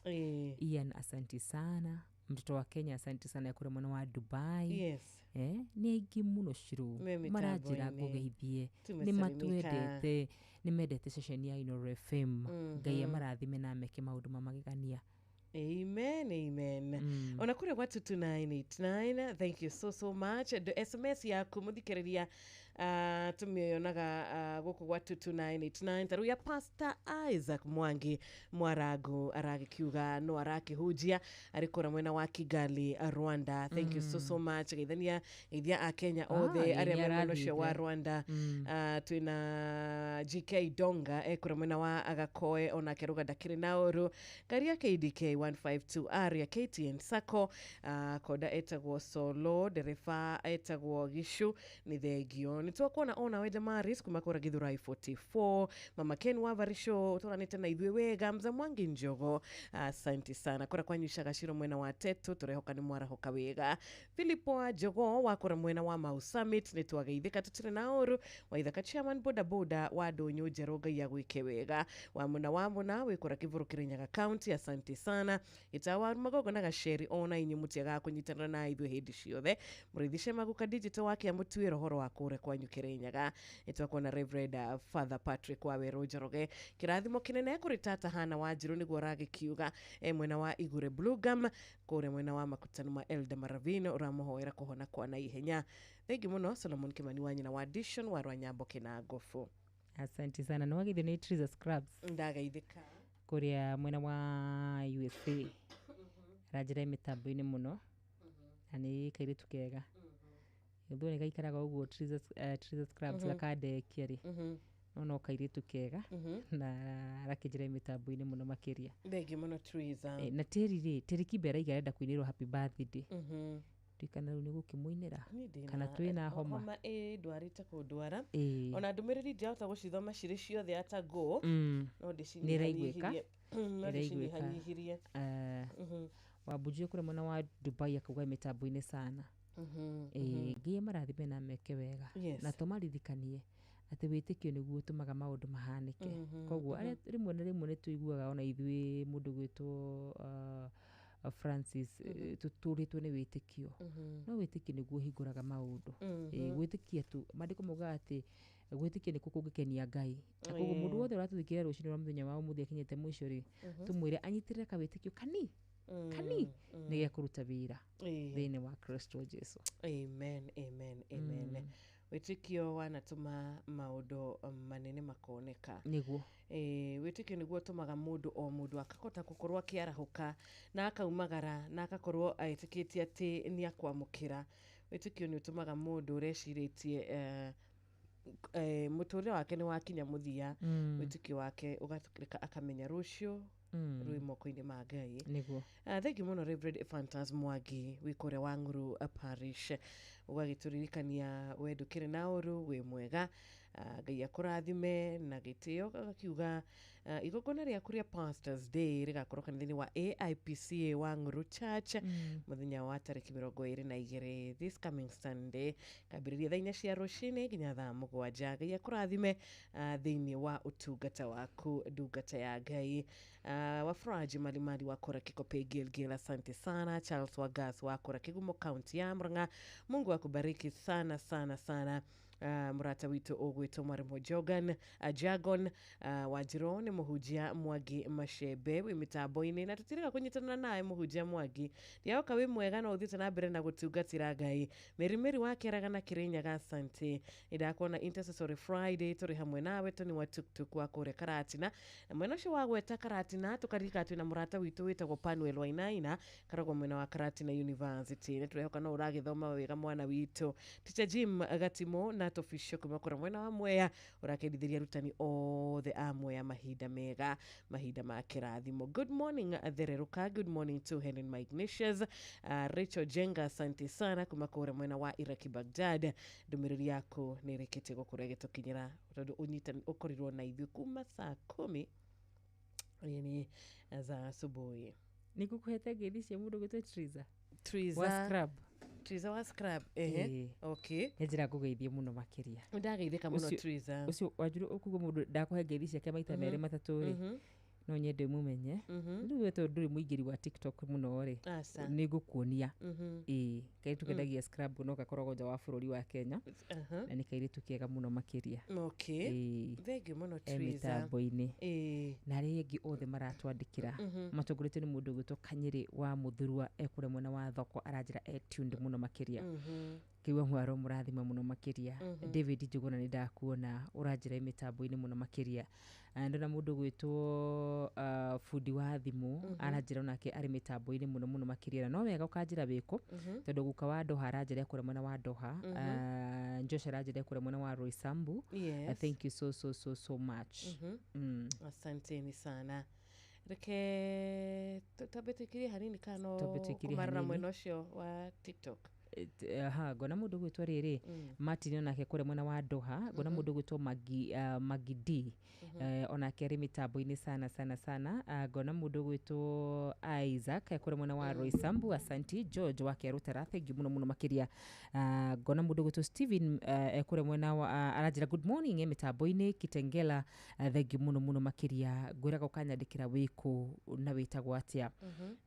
Speaker 2: Ian asanti sana mtoto wa Kenya asanti sana ya kũrĩa mwena wa Dubai nĩ aingĩ mũno cirũ maranjĩra ngũgeithie nĩ matwendete nĩ mendete session ya Inoro FM Ngai amarathime na meke maũndũ mamagegania
Speaker 1: amen ona kũrĩa gwa 2989 thank you so much SMS yaku mũthikĩrĩria tumionaga gũkũ gwa 2989 tarũ ya Pastor Isaac Mwangi Mwarago aragikiuga no arakĩhunjia arĩ kũrĩa mwena wa Kigali Rwanda thank you so much geithania a Kenya othe arĩa mwena ũcio wa Rwanda twina GK Donga kũrĩa mwena wa Agakoe ona keruga ndakĩrĩ na ũru Karia KDK 152 area KTN Sacco koda etagwo Solo dereva etagwo Gishu ni thegio ni twakuona ona we Damaris kuma kũra Githurai 44 mama Ken wa Varisho tũranĩte na ithuĩ wega Mza Mwangi Njogo asante sana kũra kwanyusha Gaciro mwena wa Tetu tũrehoka nĩ mwarahoka wega Philipo wa Jogo wa kũra mwena wa Mau Summit nĩ twageithĩka tũtirĩ na ũru wa ithaka chairman boda wa Ndũnyũ Njeroga ya gwĩke wega wa muna we kũra Kivuru Kirinyaga County asante sana itawa magogo na Gaceri ona inyu mutiaga kũnyitanĩra na ithuĩ hĩndĩ ciothe mũrĩthishe maguka digital wake mũtuĩra horo wa kũre kwanyu Kirinyaga nĩtwakuona Reverend Father Patrick wa Werũ Njoroge kĩrathimo kĩnene kũrĩ tata Hana wa Njirũ nĩguo aragikiuga mwena wa Igure Blue Gum kũrĩa mwena wa makutano ma Elda Maravino ũramũhoera kũhona kwa na ihenya thengi mũno Solomon Kimani wa nyina wa Dishon wa Rwanyambo Kĩnangofu
Speaker 2: asante sana no wagithio nĩ Triza Scrubs
Speaker 1: ndagaithĩka
Speaker 2: kũrĩa mwena wa USA ranjĩra mĩtambo-inĩ mũno na nĩ kairĩtu kega ithuĩ nĩ gaikaraga ũguo Triza Scrubs gakandekia rĩ no kairĩtu kega na rakĩnjĩra mĩtambo-inĩ mũno makĩria
Speaker 1: thengi mũno Triza
Speaker 2: na Teriki Mbera igarenda kuinĩrwo happy birthday kana rĩu nĩ gũkĩmũinĩra kana twĩna homa
Speaker 1: ndwarĩte kũndwara ona ndũmĩrĩri ndiahota gũcithoma cirĩ ciothe ata go no
Speaker 2: ndĩcinyihanyihirie Wambujie kũrĩa mwena wa Dubai akauga mĩtambo-inĩ sana Ngai marathime na meke wega na tũmarithikanie atĩ wĩtĩkio nĩguo ũtũmaga maũndũ mahanĩke koguo arĩa rĩmwe na rĩmwe nĩ tũiguaga ona ithuĩ mũndũ gwĩtwo Francis tũtũrĩtwo nĩ wĩtĩkio no wĩtĩkio nĩguo hingũraga maũndũ gwĩtĩkia tu maandĩko mauga atĩ gwĩtĩkia nĩkuo kũngĩkenia Ngai koguo mũndũ wothe ũratũthikĩrĩria rũcinĩ rwa mũthenya wa ũmũthĩ akinyĩte mũico rĩ tũmwĩre anyitĩrĩre kawĩtĩkio kani nĩ gĩa kũruta wĩra thĩinĩ wa Kristo Jesu
Speaker 1: amen wĩtĩkio wanatũma maũndũ manene makoneka
Speaker 2: nĩguo
Speaker 1: wĩtĩkio nĩguo ũtũmaga mũndũ akahota gũkorwo akĩarahũka na akaumagara na agakorwo etĩkĩtie atĩ nĩ akwamũkĩra wĩtĩkio nĩ ũtũmaga mũndũ ũrecirĩtie mũtũrĩre wake nĩ wakinya mũthia wĩtĩkio wake ũgatũrĩka akamenya rũciũ rwĩ moko-inĩ ma Ngai.
Speaker 2: Nĩguo.
Speaker 1: Thank you mũno Reverend Ephantus Mwangi wĩ kũrĩa Wangũrũ Parish, ũgagĩtũririkania we ndũkĩrĩ na ũru, wĩ mwega, Ngai akũrathime na gĩtĩo, agakiuga igongona rĩaku rĩa Pastors Day rĩgakorwo kanitha-inĩ wa AIPCA Wangũrũ Church mũthenya wa tarĩki 22 this coming Sunday, kambĩrĩria thaa 4 cia rũcinĩ nginya thaa 7. Ngai akũrathime thĩinĩ wa ũtungata waku, ndungata ya Ngai. Wafuraji Malimali wakora Kikope Gilgil, asante sana. Charles Wagas wakora Kigumo County ya Murang'a, Mungu akubariki sana sana sana. Murata witu ogwito Mwarimo Jagon Wajiro ni Muhujia Mwangi Mashebe wi mitambo-ini na tutirega kunyitana naye Muhujia Mwangi ndiaoka wi mwega no uthite na mbere na gutungatira Ngai Meri wake aragana Kirinyaga, asante. Ndakuona Intercessory Friday turi hamwe nawe toni wa tuktuk wa kure Karatina na mwena ucio wa gweta Karatina tukarika twina murata witu witagwo Panuel Wainaina karagwo mwena wa Karatina University. Niturihoka no uragithoma wega mwana witu. Teacher Jim Gatimo na official kumakora mwena wa Mwea urakendithiria rutani othe a Mwea mahinda mega, mahinda ma kirathimo. Good morning Thereruka, good morning to Helen Ignatius, Rachel Jenga, asante sana kumakora mwena wa Iraki Baghdad. Ndumiriri yako nirekete gukura gitukinyira tondu unyita ukorirwo na ithu kuma saa 10 yani za asubuhi.
Speaker 2: Nikukuhete ngeithi cia mundu gwitwo Triza
Speaker 1: wa
Speaker 2: scrub
Speaker 1: Triza wa scrub okay
Speaker 2: njira kugeithie muno makiria
Speaker 1: ndageithika muno Triza
Speaker 2: ucio wajuru ukugo mundu ndakuhe ngeithi ciake maita mere matatu ri no nyende mumenye ndu weto nduri muigiri wa TikTok muno ri ni gukuonia kai tukendagia scrub no gakoragwo nja wa bururi wa Kenya na ni kairi tukiega muno makiria thegi muno Triza mitambo-ini na rĩngĩ othe maratwandĩkĩra matongorete ni mundu gwitwo Kanyiri wa Muthurwa ekure mwena wa thoko aranjira tuned muno makiria kiwa mwaro murathima muno makiria David Njuguna ni ndakuona uranjira mitambo-ini muno makiria ndona mundu gwitwo Fudi wa thimu aranjira nake ari mitambo-ini muno makiria no wega ukanjira biko tondu guka wa Doha aranjira ekure mwena wa Doha Josh aranjira ekure mwena wa Roysambu. Thank you so much.
Speaker 1: Asanteni sana. Reke tabetekiri hanini kano kumarra mwena ucio wa TikTok.
Speaker 2: Gona mundu gwitwo riri Martin nake kure mwena wa Doha, gona mundu gwitwo Magidi onake ari mitambo-ini sana gona mundu gwitwo Isaac kure mwena wa Roysambu, asante. George wake rutera thank you muno makiria. Gona mundu gwitwo Steven kure mwena wa arajira good morning mitambo-ini Kitengela, thank you muno makiria. Gwiraga ukanyandikira wiku na witagwo atia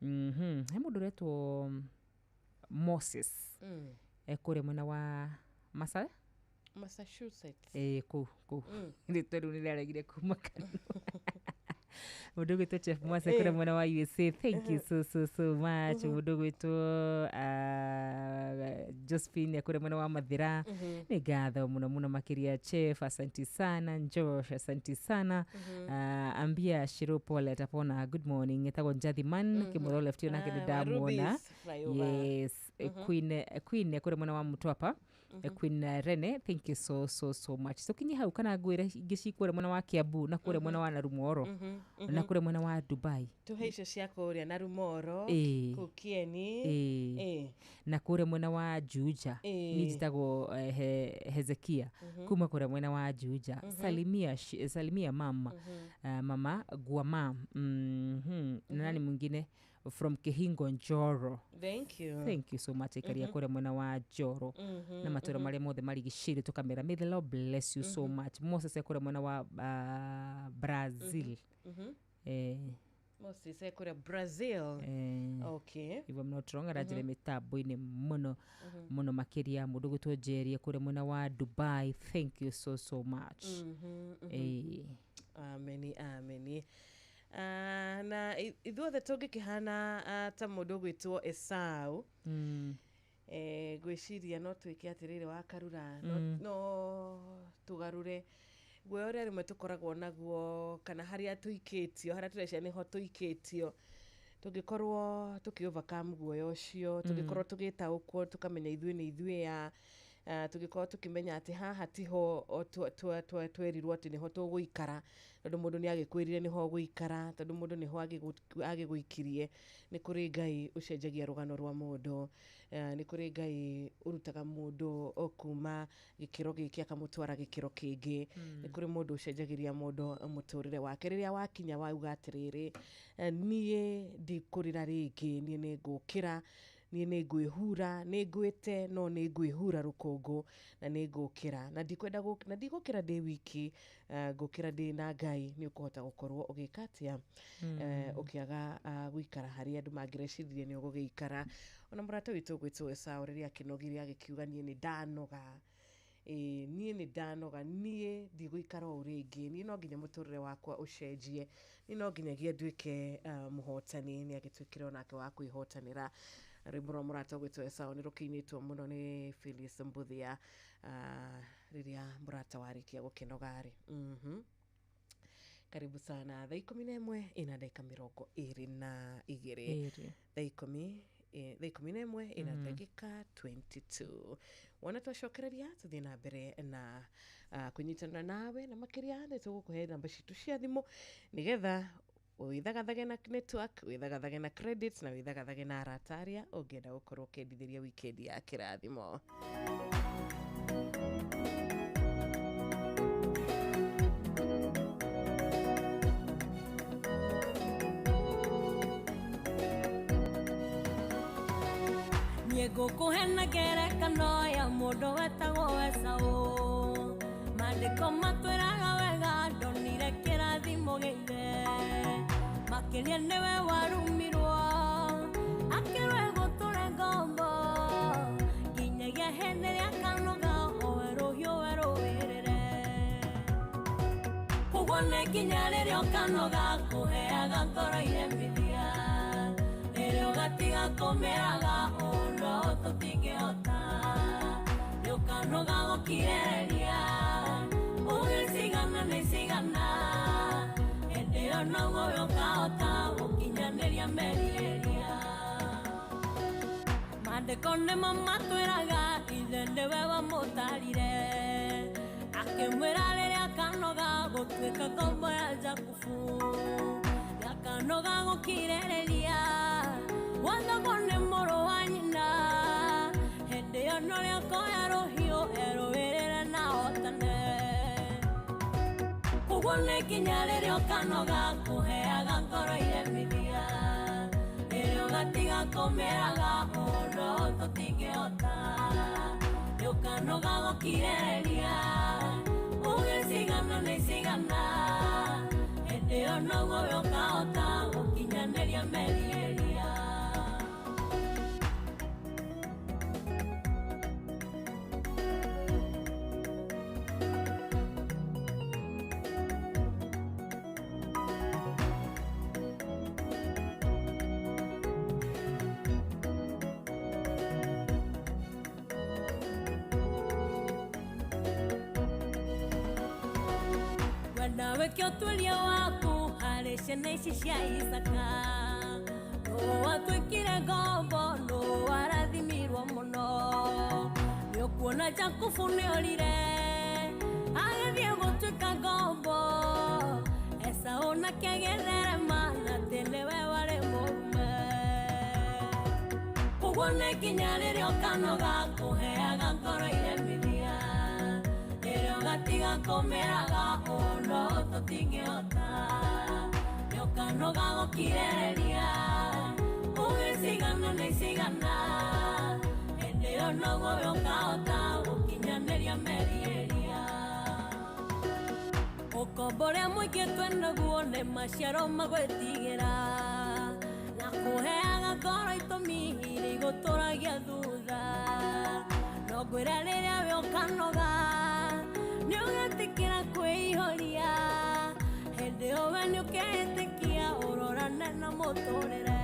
Speaker 2: he mundu retwo Moses ekure mwena wa
Speaker 1: Massachusetts
Speaker 2: ku ndi toru ni aragire kumakana mundu gwitwo Chef Mwasa ekure mwena wa USA, thank you so much. Mundu gwitwo Josephine ekure mwena wa Mathira ni gatho muno makiria. Chef asante sana. Josh asante sana. Ambia Shiro Paul atapona good morning etagwo Njathiman kimuro left yo nake ndamwona. Yes Queen ekure mwena wa Mutwapa Queen Rene, thank you so much. So kinyi hau kana gwira ingici kure mwena wa Kiambu na kure mwena wa Narumoro na kure mwena wa Dubai
Speaker 1: tuheisho cia kuria Narumoro Kukieni
Speaker 2: na kure mwena wa Juja ni jitagwo Hezekia kuma kure mwena wa Juja. Salimia mama mama Guama nani mwingine from Kihingo Njoro. Thank you so much ikaria kure mwena wa Njoro na matura maria mothe marigicire tukamera. May the Lord bless you so much. Moses ekure mwena wa Brazil
Speaker 1: Moses ekure Brazil okay
Speaker 2: if I'm not wrong arajire mitambo-ini muno makiria. Mundu gwitwo Jerry ekure mwena wa Dubai, thank you so much.
Speaker 1: Ameni na ithuothe tungikihana ta mundu gwitwo Esau gwiciria no twike atiriri wa Karura no tugarure gwe ore rimwe tukoragwo naguo kana haria tuikitio haria turecia niho tuikitio tugikorwo tuki-overcome guoya ucio, tugikorwo tugitaukwo tukamenya ithuĩ nĩ ithuĩ ya tugikorwo tukimenya ati haha tiho twerirwo ati niho tugũikara, tondu mundu ni agikwirire niho guikara, tondu mundu niho agiguikirie. Ni kuri Ngai ucenjagia rugano rwa mundu, ni kuri Ngai urutaga mundu okuma gikiro giki akamutwara gikiro kingi. Ni kuri mundu ucenjagiria mundu muturire wake riria wakinya wauga atiriri, nie ndikurira ringi, nie ni ngukira, nie nĩ ngwĩhura, nĩ ngwĩte no nĩ ngwĩhura rũkũngũ na nĩ ngũkĩra, na ndikwenda na ndigũkĩra ndĩ wiki, ngũkĩra ndĩ na Ngai. Nĩ ũkũhota gũkorwo ũgĩka atĩa ũkĩaga gũikara harĩa andũ mangĩrecirie nĩ ũgũgĩikara. Ona mũrata witũ gwĩtwo Esau rĩrĩa akĩnogire agĩkiuga niĩ nĩ ndanoga, niĩ nĩ ndanoga, niĩ ndigũikara o rĩngĩ, niĩ no nginya mũtũrĩre wakwa ũcenjie, niĩ no nginyagia nduĩke mũhotani. Nĩ agĩtuĩkire onake wa kwĩhotanĩra. Rwĩmbo rwa mũrata gwĩtwo Esau nĩ rũkĩinĩtwo mũno nĩ Phyllis Mbuthia rĩrĩa mũrata warĩkia gũkĩnoga-rĩ. Karibu sana. Thaa 11 ina dakika 22. Thaa 11 ina dakika 22. Wana twacokereria tuthie na mbere na kunyitana nawe, na makiria nĩ tũgũkũhe namba citu cia thimũ nigetha withagathage na network, withagathage na credits, na withagathage na arataria ũngĩenda gũkorwo ũkĩendithĩria weekend ya kĩrathimo.
Speaker 15: Niĩ ngũkũhe na ngerekano ya mũndũ wetagwo Esau, maandĩko matwĩraga wega ndonire kĩrathimo gĩithe, makĩria nĩwe warumirwo akĩrwe gũtũre ngombo, nginyagia hĩndĩ ĩrĩa akanoga werũhiũ werũwĩrĩre. Koguo nĩ nginya rĩrĩa ũkanoga kũheaga ngoro iremithia, rĩrĩa ũgatiga kũmĩraga ũndũ tũtingĩhota, nĩ ũkanoga gũkirĩrĩria ũgĩcigana nĩ cigana, hĩndĩ ĩyo noguo ũkahota gũkinyanĩria merirĩria. Maandĩko nĩmo matwĩraga ithe nĩwe wamũtarire, akĩmwĩra rĩrĩa akanoga gũtuĩka ngombo ya Jakubu, akanoga gũkirĩrĩria wathagwo nĩ mũrũ wa nyina, hĩndĩ ĩyo no rĩo akoya rũhiũ erũwĩrĩre na hotane. Koguo nĩ nginya rĩrĩa ũkanoga kũheaga ngoro iremithia, rĩrĩa ũgatiga kũmĩraga ũndũ tũtingĩhota, nĩ ũkanoga gũkirĩrĩria ũgĩcigana nĩ cigana, hĩndĩ ĩyo noguo ũkahota gũkinyanĩria merirĩria. Nawe kĩ ũtuĩria waku harĩ ciana ici cia Isaka, nũ watuĩkire ngombo, nũ warathimirwo mũno, nĩ ũkuona Jakubu nĩ orire agĩthiĩ gũtuĩka ngombo, Esau nake agĩtherema na atĩ nĩwe warĩ mũrume. Koguo nĩ nginya rĩrĩa ũkanoga kũheaga ngoro iremithia, rĩrĩa ũgatiga kũmĩraga ũndũ tũtingĩhota, nĩ ũkanoga gũkirĩrĩria ũgĩcigana nĩ cigana, hĩndĩ ĩyo noguo ũkahota gũkinyanĩria merirĩria. Ũkombo ũrĩa mũingĩtwe naguo nĩ maciaro magwĩtigĩra, na kũheaga ngoro itũmi iria igũtũragia thutha, no ngwĩra rĩrĩa we ũkanoga nĩ ũgetĩkĩra kwĩihoria, hĩndĩ ĩyo we nĩ ũkehĩtĩkia ũrorane na mũtũrĩre.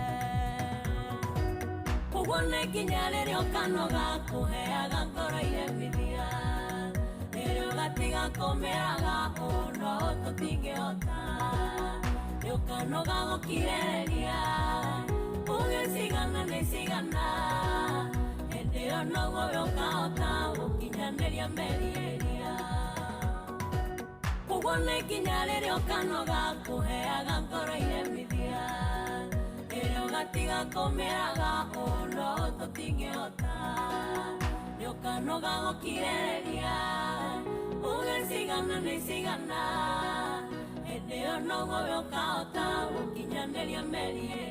Speaker 15: Koguo nĩ nginya rĩrĩa ũkanoga kũheaga ngoro iremithia, rĩrĩa ũgatiga kũmĩraga ũndũ tũtingĩhota, nĩ ũkanoga gũkirĩrĩria Ugesigana nesigana Endeo nogo yokaota Ukinyaneria merieria Kugone kinyarere okanoga Kuheaga nkoro inemithia Ere ugatiga komeraga Ono tutingeota Yokanoga gokireria Ugesigana nesigana Endeo nogo yokaota Ukinyaneria merieria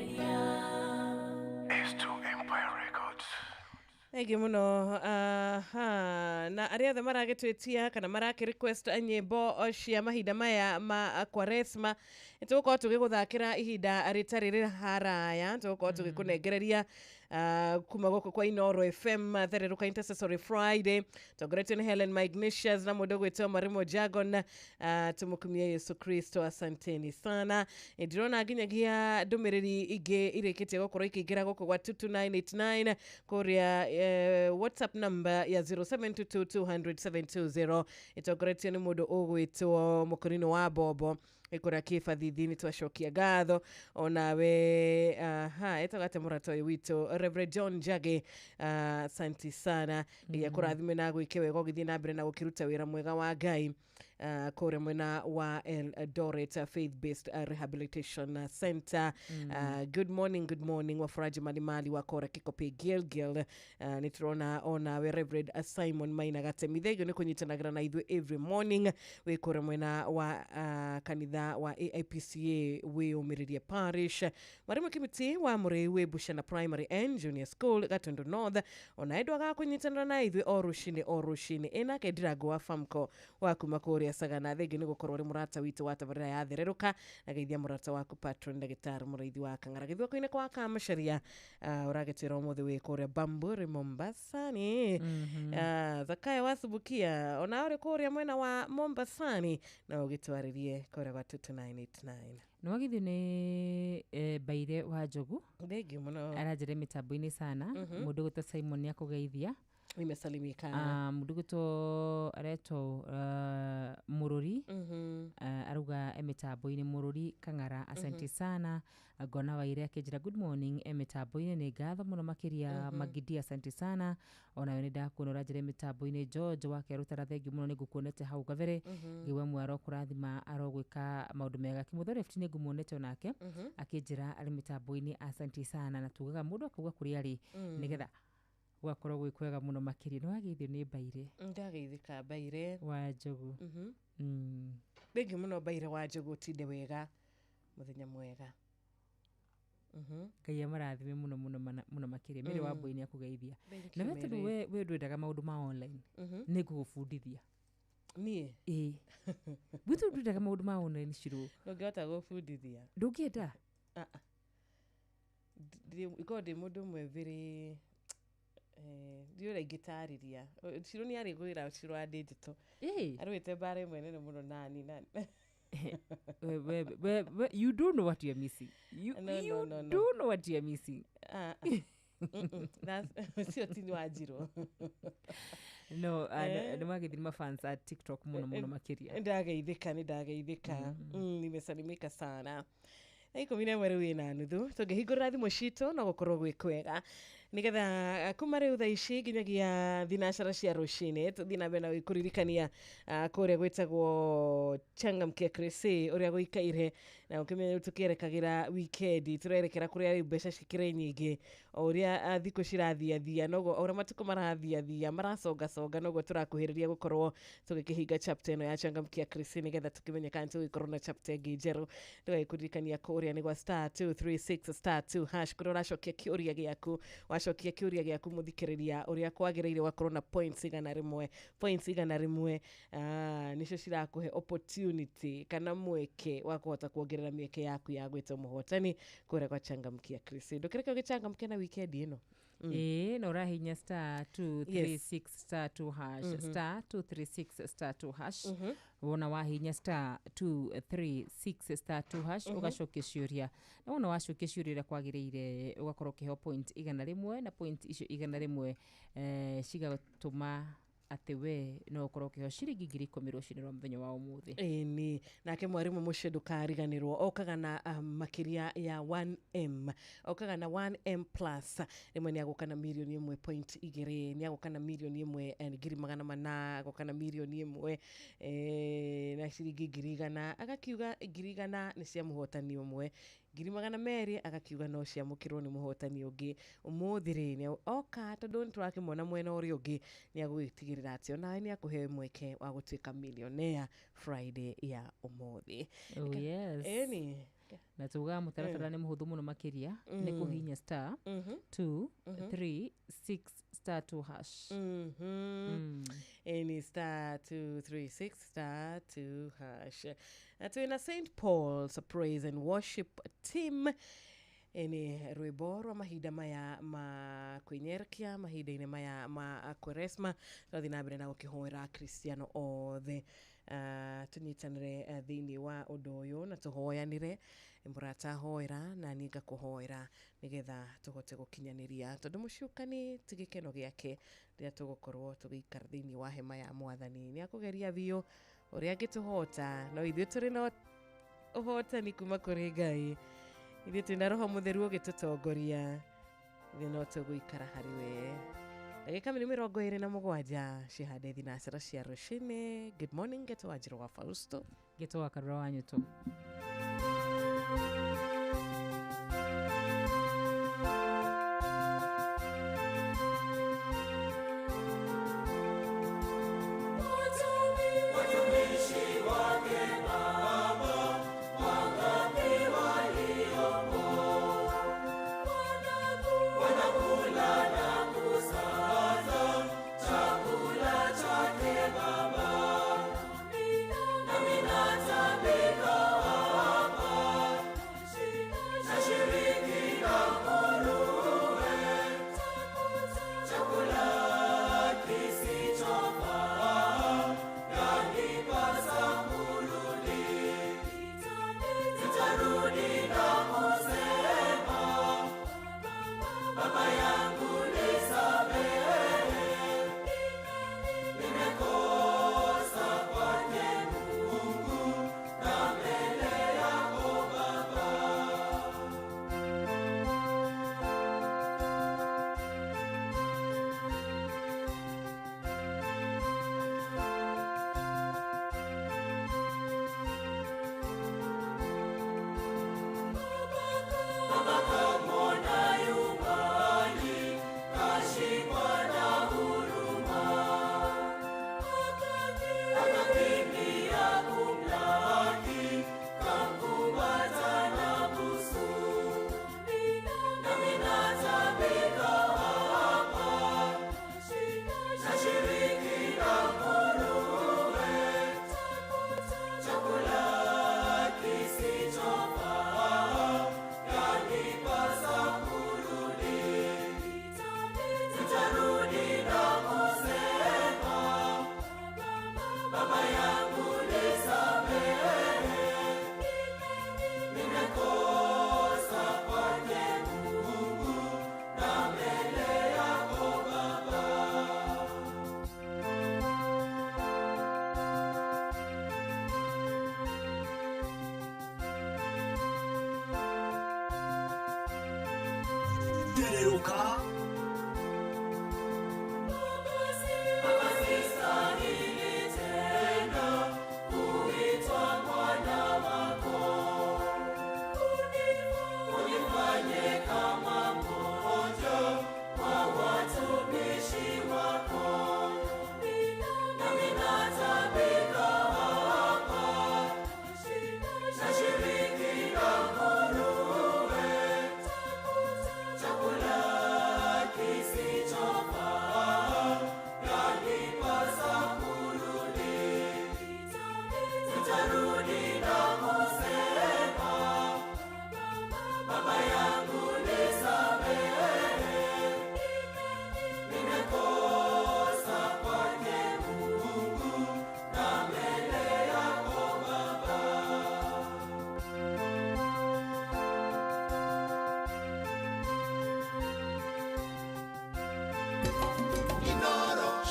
Speaker 1: Egi muno na aria the maragitwetia kana marake request nyimbo cia mahinda maya ma Kwaresma tugukorwo tugiguthakira ihinda ritari haraya tugukorwo tugikunengereria kuma goko kwa Inoro FM thereruka Intercessory Friday tugoretio ni Helen Ignatius na mundu gwetwo Marimo Jagon tumukumia Yesu Kristo asanteni sana ndirona nginyagia ndumiriri ingi irikitie gukorwo ikiingira goko gwa 22989 kuria WhatsApp number ya 0722200720 itogoretio ni mundu ugwetwo Mukurino wa Bobo ikora kifadhidini twashokia gatho onawe etagate murato witu Reverend John Jage asante sana ya kurathime na gwike wego githie na mbere na gukiruta wira mwega wa Ngai kore mwena wa Eldoret Faith Based Rehabilitation Center. Good morning wafuraji malimali wa kora Kikope Gilgil niturona ona we Reverend Simon Maina Gatemithego ni kunyitanagira na ithu every morning we kore mwena wa kanitha wa AIPCA we Umiriria Parish Marimo Kimiti wa Murewe Bushana Primary and Junior School Gatondo North ona edwaga kunyitanira na ithu orushini ena kedirago wa famko wa kumakori sagana thegi ni gukorwo ri murata witu wa tabarira ya thereruka na geithia murata waku patron ndagitari muraithi wa Kang'ara githwa koine kwa kamasharia uragitira umuthe we kore Bamburi Mombasani Zakaya wasubukia ona ore kore mwena wa Mombasani na ugitwaririe kore kwa 22989
Speaker 2: Nwagithio ni Baire wa Njogu
Speaker 1: thegi muno
Speaker 2: arajire mitambo-ini sana mundu gwitwo Simon yakugeithia
Speaker 1: nimesalimika
Speaker 2: mundu gwitwo aretwo Mururi aruga emitambo-ini Mururi Kang'ara asante sana ngona Waire akinjira good morning emitambo-ini ni ngatho muno makiria Magidi asante sana ona we ndakuona urajire emitambo-ini George wakerutara thengi muno nigukuonete hau gavere ngiwe mwaro kurathima arogwika maundu mega kimutho left ni ngumuonete onake akinjira ari mitambo-ini asante sana na tugaga mundu akuga kuri ari nigetha wakorwo gwikwega muno makiri no agithio ni Baire
Speaker 1: ndageithika Baire
Speaker 2: wa Njogu
Speaker 1: bengi muno Baire wa Njogu tinde wega muthenya mwega
Speaker 2: Ngai amarathime muno makiri mere wa Boini akugeithia na wetu we ndwendaga maundu ma online ni ngugubundithia
Speaker 1: nie
Speaker 2: butu ndwendaga maundu ma online shiru
Speaker 1: ndungihota gubundithia
Speaker 2: ndungienda
Speaker 1: ikode mundu mweviri ndiura igitariria shiro ni ari gwira shiro a digital arwete bare mwene muno nani
Speaker 2: you don't know what you're missing you don't know what you're missing
Speaker 1: that's sio tini wajiro
Speaker 2: no and magithiri ma fans at TikTok muno makiria
Speaker 1: ndageithika nimesalimika sana Iko mine mwere wina nuthu tugihingurira thimu citu no gukorwo gwikwega nigetha kumare utha ici ginyagia thinashara cia rucini tuthina bena wikuririkania kuria gwetagwo Changamkia Crusade uria guikaire na ukimenya tukierekagira weekend turerekera kuria ri mbeca cikire nyingi uria thiku cirathiathia nogo ora matuko marathiathia marasonga nogo turakuhiriria gukorwo tugikihinga chapter ino ya Changamkia Crusade nigetha tukimenya kana tugikorwo na chapter ingi njeru ndwaikurikania kuria ni gwa *236 *2# kuria uracokia kiuria giaku wacokia kiuria giaku muthikiriria uria kwagiriire wakorwo na points igana rimwe nicio cirakuhe opportunity kana mweke wa kuhota kuongerera mieke yaku ya gwita muhotani kuria kwa Changamkia Crusade ndukireke ugichangamkia na weekend ino
Speaker 2: no rahinya *236 *2# *236 wona wahinya *236 *2# ugacokia ciuria na wona wacokia ciuria kwagiriire ugakorwo kiho point igana rimwe na point icio igana rimwe cigatuma atĩ we no ũkorwo ũkĩheo ciringi 10,000 rũcinĩ rwa mũthenya wa ũmũthĩ.
Speaker 1: Ĩni, nake mwarimũ mũciĩ ndũkariganĩrwo, okaga na makĩria ya 1M, okaga na 1M plus, rĩmwe nĩ agũka na mirioni 1.2, nĩ agũka na mirioni 1,800,000, agũka na mirioni 1 na ciringi 100,000, agakiuga 100,000 nĩ cia mũhotani ũmwe, 200,000 agakiuga no ciamũkĩrwo nĩ mũhotani ũngĩ. Ũmũthĩ rĩ nĩ oka tondũ nĩ tũrakĩmona mwena ũrĩa ũngĩ nĩ agũgĩtigĩrĩra atĩ onawe nĩ akũheo mweke wa gũtuĩka millionaire Friday ya ũmũthĩ.
Speaker 2: Oh yes.
Speaker 1: Ĩni.
Speaker 2: Na tugaga mũtaratara nĩ mũhũthũ mũno makĩria, nĩ kũhihinya star 236 star 2 hash.
Speaker 1: Ĩni star 236 star 2 hash. Na twĩna St. Paul's Praise and Worship Team. Ĩni rwĩmbo rwa mahinda maya ma kwĩnyerũkia, mahinda-inĩ maya ma Kwaresma, tũrathiĩ na mbere na gũkĩhoera Akristiano othe. Tũnyitanĩre thĩinĩ wa ũndũ ũyũ na tũhoyanĩre, mũrata hoera na niĩ ngakũhoera nĩgetha tũhote gũkinyanĩria, tondũ mũciũkani ti gĩkeno gĩake rĩrĩa tũgũkorwo tũgĩikara thĩinĩ wa hema ya Mwathani. Nĩ akũgeria biũ ũrĩa angĩtũhota, no ithuĩ tũrĩ na ũhotani kuma kũrĩ Ngai. Ithuĩ twĩna Roho Mũtheru ũgĩtũtongoria, ithuĩ no tũgũikara harĩ we. Ndagĩka 27 cihande thinacera cia rũcinĩ. Good morning, Geto Wanjirũ wa Fausto.
Speaker 2: Geto wa Karura wa Nyuto.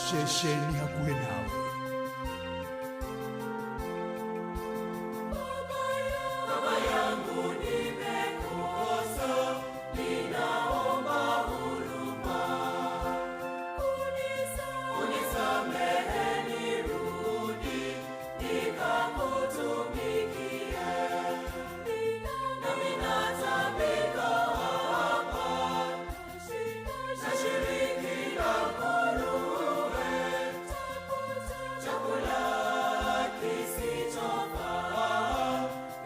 Speaker 13: ceceni hakuhĩ nawe.
Speaker 14: Baba yangu nimekosa, ninaomba huruma. Unisamehe nirudi, nikakutumikie. Nami natabika hapa, nashiriki na nguruwe, chakula kisichofaa,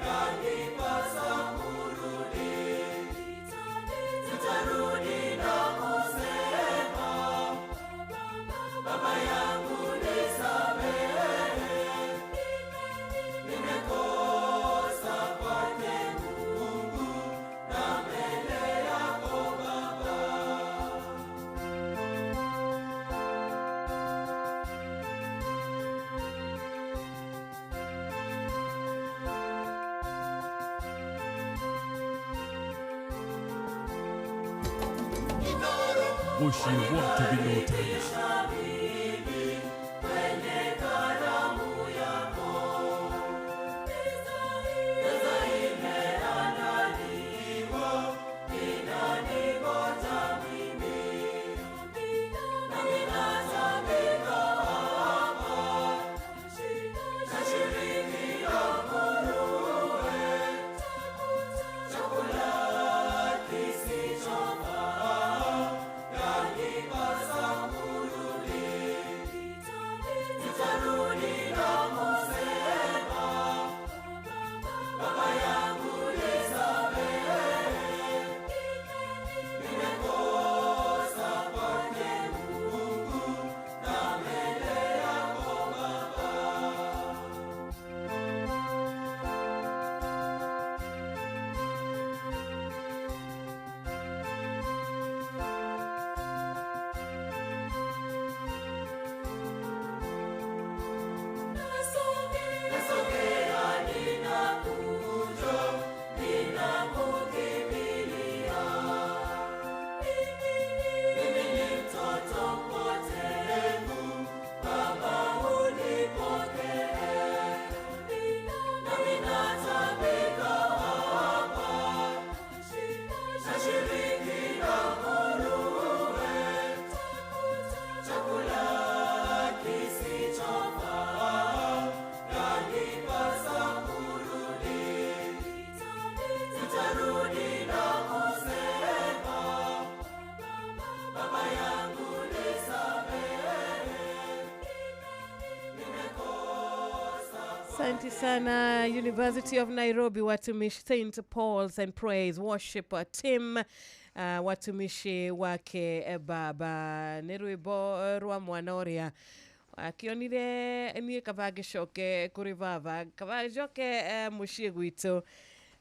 Speaker 14: yanipasa kurudi. Nitarudi na kusema, Baba yangu nisamehe, nimekosa kwake Mungu na mbele yako Baba.
Speaker 8: Bushi watu vinotana.
Speaker 14: Kwenye karamu yako, meza imeandaliwa, inangoja mimi. Nami natabika hapa, nashiriki na nguruwe, chakula kisichofaa, yanipasa kurudi. Nitarudi na kusema, Baba yangu nisamehe, nimekosa kwake Mungu na mbele yako Baba. Nasogea, ninakuja, ninakukimbilia. Mimi ni mtoto mpotevu, Baba unipokee. Nami natabika hapa, nashiriki na nguruwe, chakula kisichofaa, yanipasa kurudi. Nitarudi na kusema, Baba yangu nisamehe, nimekosa.
Speaker 1: Asante sana University of Nairobi watumishi St. Paul's and Praise Worship team, watumishi wake Baba nĩ rwĩmbo rwa Mwanoria akĩonire niĩ kaba ngĩcoke kũrĩ baba kaba njoke mũciĩ gwitũ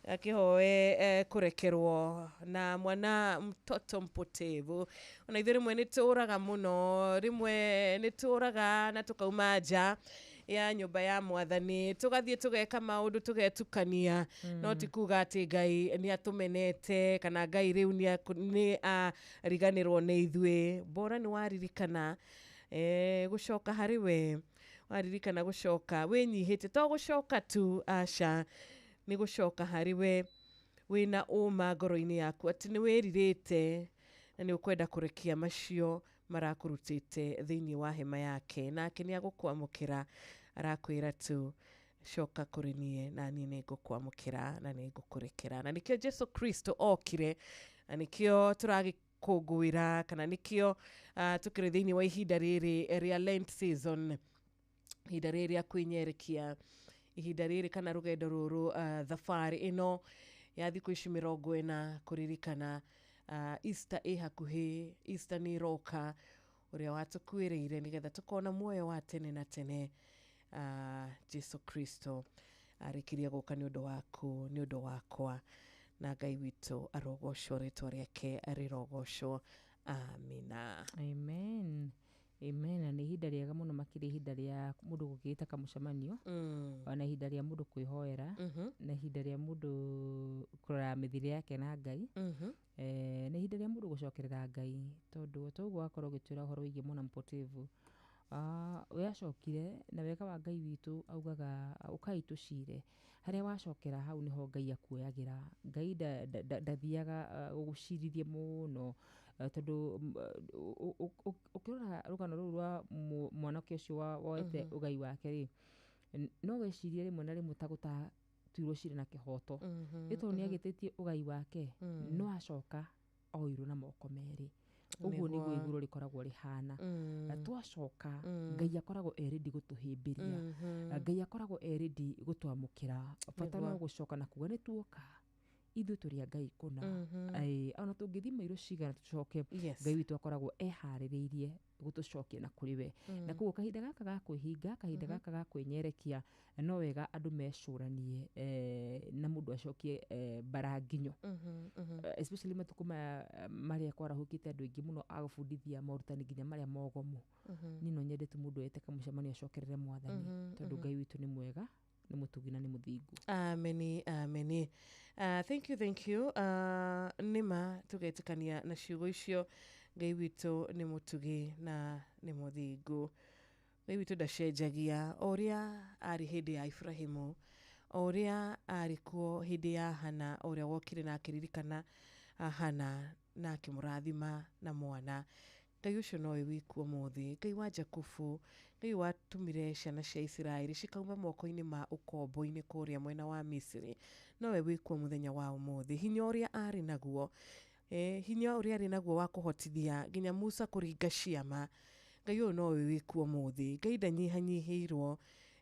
Speaker 1: akĩhoe kũrekerwo na mwana mtoto mpotevu. Ona ithuĩ rĩmwe nĩ tũũraga mũno, rĩmwe nĩ tũũraga na tũkauma nja ya nyũmba ya Mwathani tũgathiĩ tũgeka maũndũ tũgetukania, no ti kuga atĩ Ngai nĩ atũmenete kana Ngai rĩu nĩ ariganĩrwo nĩ ithuĩ. Bora nĩ waririkana gũcoka harĩ we, waririkana gũcoka wĩnyihĩte, to gũcoka tu aca, nĩ gũcoka harĩ we wĩna ũma ngoro-inĩ yaku atĩ nĩ wĩrirĩte na nĩ ũkwenda kũrekia macio marakũrutĩte thĩinĩ wa hema yake, nake nĩ agũkwamũkĩra, arakwĩra tu coka kũrĩ niĩ na niĩ nĩ ngũkwamũkĩra na nĩ ngũkũrekera. Na nĩkĩo Jesu Kristo okire, na nĩkĩo tũragĩkũngũĩra kana nĩkĩo tũkĩrĩ thĩinĩ wa ihinda rĩrĩ rĩa Lent season, ihinda rĩrĩ rĩa kwĩnyerekia, ihinda rĩrĩ kana rũgendo rũrũ, thabarĩ ĩno ya thikũ ici 40 kũririkana Easter ĩ hakuhĩ, Easter nĩ roka, ũrĩa watũkuĩrĩire nĩgetha tũkona muoyo wa tene na tene. Jesu Kristo arĩkirie gũka nĩ ũndũ waku, nĩ ũndũ wakwa, na Ngai witũ arogocwo, rĩtwa rĩake arĩrogocwo. Amina.
Speaker 2: Amen. Amen. Na nĩ ihinda rĩega mũno makĩria ihinda rĩa mũndũ gũgĩĩta kamũcemanio, ona ihinda rĩa mũndũ kwĩhoera, na ihinda rĩa mũndũ kũrora mĩthiri yake na Ngai, na ihinda rĩa mũndũ gũcokerera Ngai, tondũ toguo akorwo ũgĩtwĩra ũhoro wĩgiĩ mwana mpotevu, we acokire na wega wa Ngai witũ augaga ũkaitũcire harĩa wacokera hau nĩho Ngai akuoyagira. Ngai ndathiaga gũgucirithie mũno tondũ ũkĩrora rũgano rũu rwa mwanake ũcio woete ũgai wake rĩ, no wecirie rĩmwe na rĩmwe ta gũtatuirwo cira na kĩhoto gĩtondũ nĩagĩtĩtie ũgai wake no acoka oirwo na moko merĩ. Ũguo nĩguo igũrũ rĩkoragwo rĩhana. Twacoka Ngai akoragwo ready gũtũhĩmbĩria, Ngai akoragwo ready gũtwamũkĩra. Bata no gũcoka na kuga nĩtuoka ithuĩ tũrĩ Ngai kũna. Ona tũngĩthiĩ mairo cigana tũcoke, Ngai witũ akoragwo eharĩrĩirie gũtũcokia na kũrĩ we. Na koguo kahinda gaka ga kwĩhinga, kahinda gaka ga kwĩnyerekia, no wega andũ mecũranie na mũndũ acokie baranginyo. Especially matukũ marĩa kwarahũkĩte andũ aingĩ mũno a gũbundithia morutani nginya marĩa mogomu. Niĩ no nyendete mũndũ ete kamũcemanio acokerere Mwathani tondũ Ngai witũ nĩ mwega, nĩ mũtugi na nĩ mũthingu.
Speaker 1: Ameni, ameni. Thank you. Nĩma tũgetĩkania na ciugo icio. Ngai witũ nĩ mũtugi na nĩ mũthingu. Ngai witũ ndacenjagia. O ũrĩa arĩ hĩndĩ ya Ibrahimu, o ũrĩa arĩ kuo hĩndĩ ya Hana, o ũrĩa wokire na akĩririkana Hana na akĩmũrathima na mwana. Ngai ũcio nowe wikuo mũthĩ. Ngai wa Jakubu, Ngai watũmire ciana cia Isiraeli cikauma moko-inĩ ma ũkombo-inĩ kũrĩa mwena wa Misiri, nowe wikuo mũthenya wa ũmũthĩ. Hinya ũrĩa arĩ naguo, hinya ũrĩa arĩ naguo wa kũhotithia nginya Musa kũringa ciama, Ngai ũyũ nowe wikuo mũthĩ. Ngai ndanyihanyihĩirwo,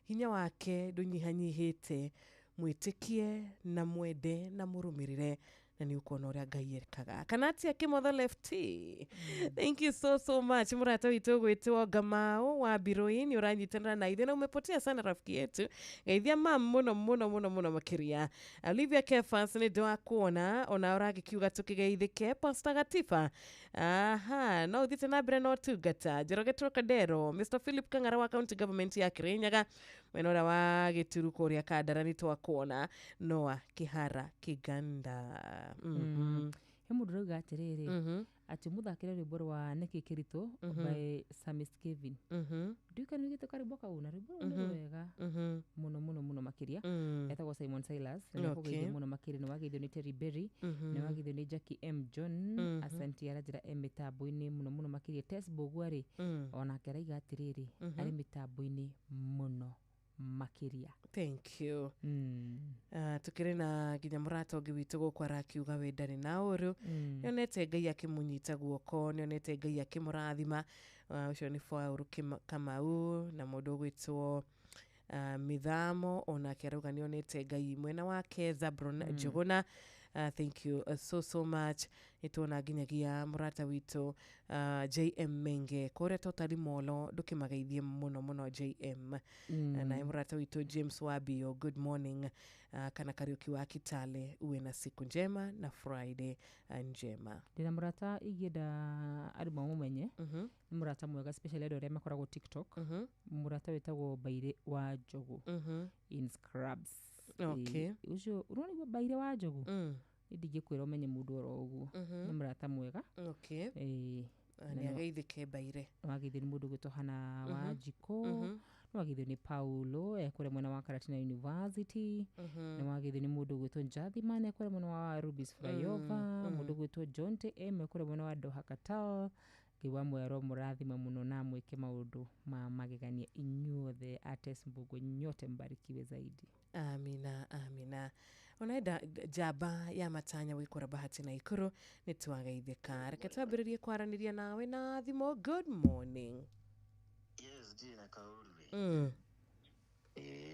Speaker 1: hinya wake ndũnyihanyihĩte. Mwĩtĩkie na mwende na mũrũmĩrĩre na nĩ ũkuona ũrĩa Ngai ekaga. Kanati ya Kimotho Lefty, thank you so much. Murata witũ gwĩtwo Gamau wa Biroi, nĩ ũranyitanĩra na ithuĩ na umepotea sana rafiki yetu. Geithia mam mũno makĩria. Olivia Kefas nĩ ndĩ wa kuona, ona ũragĩkiuga tũkĩgeithĩke. Pastor Gatifa, no ũthiĩte na mbere no tungata. Njoroge Trocadero, Mr. Philip Kang'ara wa County Government ya Kirinyaga, mwena ũrĩa wa Gĩturu kũrĩa Kandara nĩ twakuona. Noah Kĩhara Kĩganda.
Speaker 2: He mũndũ rauga atĩrĩrĩ atĩ mũthakĩre rwĩmbo rwa Nĩkĩ Kĩritũ by Samis Kevin. Nduĩka nĩ ũgĩte karĩmbo kau na rwĩmbo rũu nĩ wega mũno makĩria. Etagwo Simon Silas, nĩ kũgeithio mũno makĩria. Nĩ wageithio nĩ Terry Berry, nĩ wageithio nĩ Jackie M. John, Asante Arajĩra mĩtambo-inĩ mũno makĩria. Tess Bogwari onake araiga atĩrĩrĩ arĩ mĩtambo-inĩ mũno makĩria.
Speaker 1: Thank you. Tukĩrĩ na nginya mũrata ũngĩ witũ gũkũ arakiuga we ndarĩ na ũrũ. Nĩonete Ngai akĩmũnyita guoko, nĩonete Ngai akĩmũrathima. Ũcio nĩ Faũru Kamau na mũndũ gwĩtwo Mithamo, onake arauga nĩonete Ngai mwena wake. Zabron Njuguna, thank you so much. Nĩtuona nginyagia mũrata witũ JM Menge kũrĩa Totally Molo, ndũkĩmageithie mũno JM. Na mũrata witũ James Wabio, good morning. Kana Kariuki wa Kitale, uwe na siku njema na Friday njema.
Speaker 2: Ndĩna mũrata ingĩenda andũ mamũmenye, nĩ mũrata mwega, especially andũ arĩa makoragwo TikTok. Mũrata wĩtagwo Baire wa Njogu in Scrubs.
Speaker 1: Okay.
Speaker 2: Ucio ũrona Baire wa Njogu? Ndingĩkwĩra ũmenye mũndũ oro ũguo. Nĩ mũrata mwega.
Speaker 1: Okay. Nĩ ageithĩke Baire.
Speaker 2: Wageithio nĩ mũndũ gwĩtwo Hana wa Njiko. Nĩ wageithio nĩ Paulo ekũrĩa mwena wa Karatina University. Nĩ wageithio nĩ mũndũ gwĩtwo Njathimani ekũrĩa mwena wa Rubis Flyover. Mũndũ gwĩtwo John T.M. ekũrĩa mwena wa Doha Katal. Ngai wa mwero mũrathima mũno na mwĩke maũndũ ma magegania inyuothe. Ates Mbugu nyote mbarikiwe zaidi.
Speaker 1: Amina. Onaenda njamba ya matanya wĩkora Bahati na Ikũrũ nĩ twageithĩka. Reke twambĩrĩrie kwaranĩria nawe na thimo. Good morning.
Speaker 16: Yes, Dina Kaururi.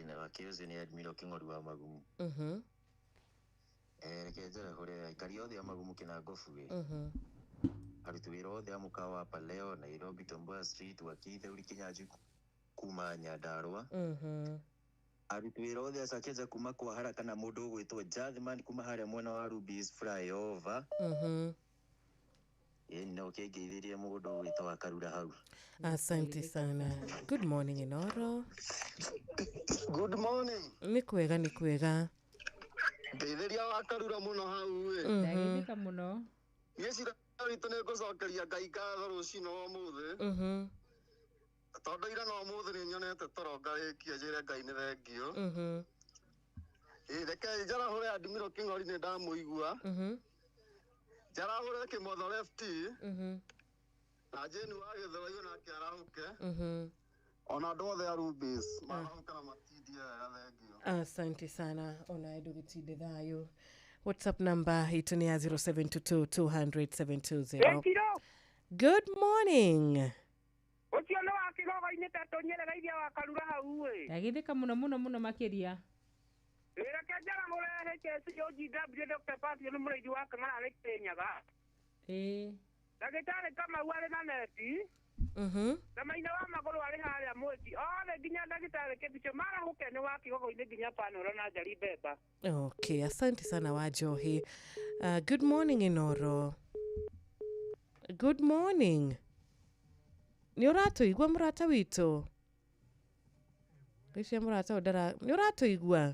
Speaker 16: Na wakiozi ni Admiro King'oru wa Magumu. Reke njĩra kũrĩa aikari othe a Magumu Kĩnangobu. Aruti wĩra othe a mũkawa hapa leo Nairobi Tomboya Street Wakithe uri Kinyanjui kuma Nyandarua. Aruti wĩra othe a Sakeja kuma kwa haraka na mũndũ gwĩtwo Njathimani kuma harĩa mwena wa Rubis Flyover. No kĩngeithĩrie mũndũ gwĩtwo Karura hau.
Speaker 1: Asante sana. Good morning Inoro.
Speaker 16: Good morning.
Speaker 1: Nĩ kwega.
Speaker 16: Ngeithĩria wa Karura mũno hau we.
Speaker 2: Ndageithĩka mũno.
Speaker 16: Yesira witũ nĩ ngũcokeria Ngai ngatho rũcinĩ wa ũmũthĩ.
Speaker 17: tondu ira no muthi ni nyonete torongarĩkia njĩre Ngai nĩ thengio. Reke njarahũre Admiro King'ori nĩ ndamũigua. Njarahũre Kĩmotho left. Na Jane wa Gĩthũrai onake arahũke. Ona andũ othe a Rubis marahũka na matindie ya thengio.
Speaker 1: Asante sana. Ona edu gitinde thayo. WhatsApp number ituni ya 0722 200 720. Good morning.
Speaker 18: Ucio no akigogo-inĩ tatũ nyerera wa karura hau we.
Speaker 2: Ndagithĩka mũno makĩria.
Speaker 18: Reke njarahũre HSOGW Dr. Patio nĩ mũrĩithi wa Kang'ara arĩ Kĩrĩnyaga. Ndagĩtarĩ Kamau arĩ na neti. Na Maina wa Magũrũ arĩ harĩa Mwĩki. Othe nginya ndagĩtarĩ Kĩbicho marahũke nĩ wa kigogo-inĩ nginya Panoro na Njari Mbemba.
Speaker 1: Okay, asante sana Wajohi. Good morning Inoro. Good morning. Nĩ ũratũigua mũrata witũ? Gĩcia mũrata ũndara. Nĩ ũratũigua?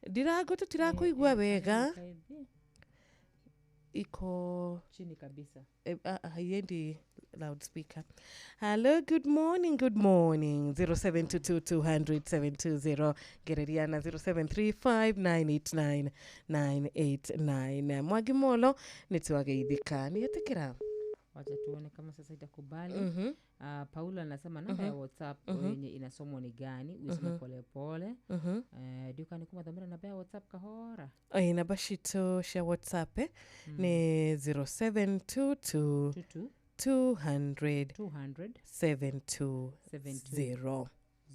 Speaker 1: Ndirago tutirakũigua wega. Iko
Speaker 2: chini kabisa.
Speaker 1: Haiendi loudspeaker. Hello, good morning. 0722 200 720. Gereriana 0735989989. Mwagi Molo nituageithika. Niyetekera.
Speaker 2: Wacha tuone kama sasa itakubali. Paula anasema namba ya WhatsApp yenye inasomwa ni gani? Usome pole pole. Duka ni kuma dhamira namba ya WhatsApp kahora.
Speaker 1: Namba shito sha WhatsApp ni 0722 200 720.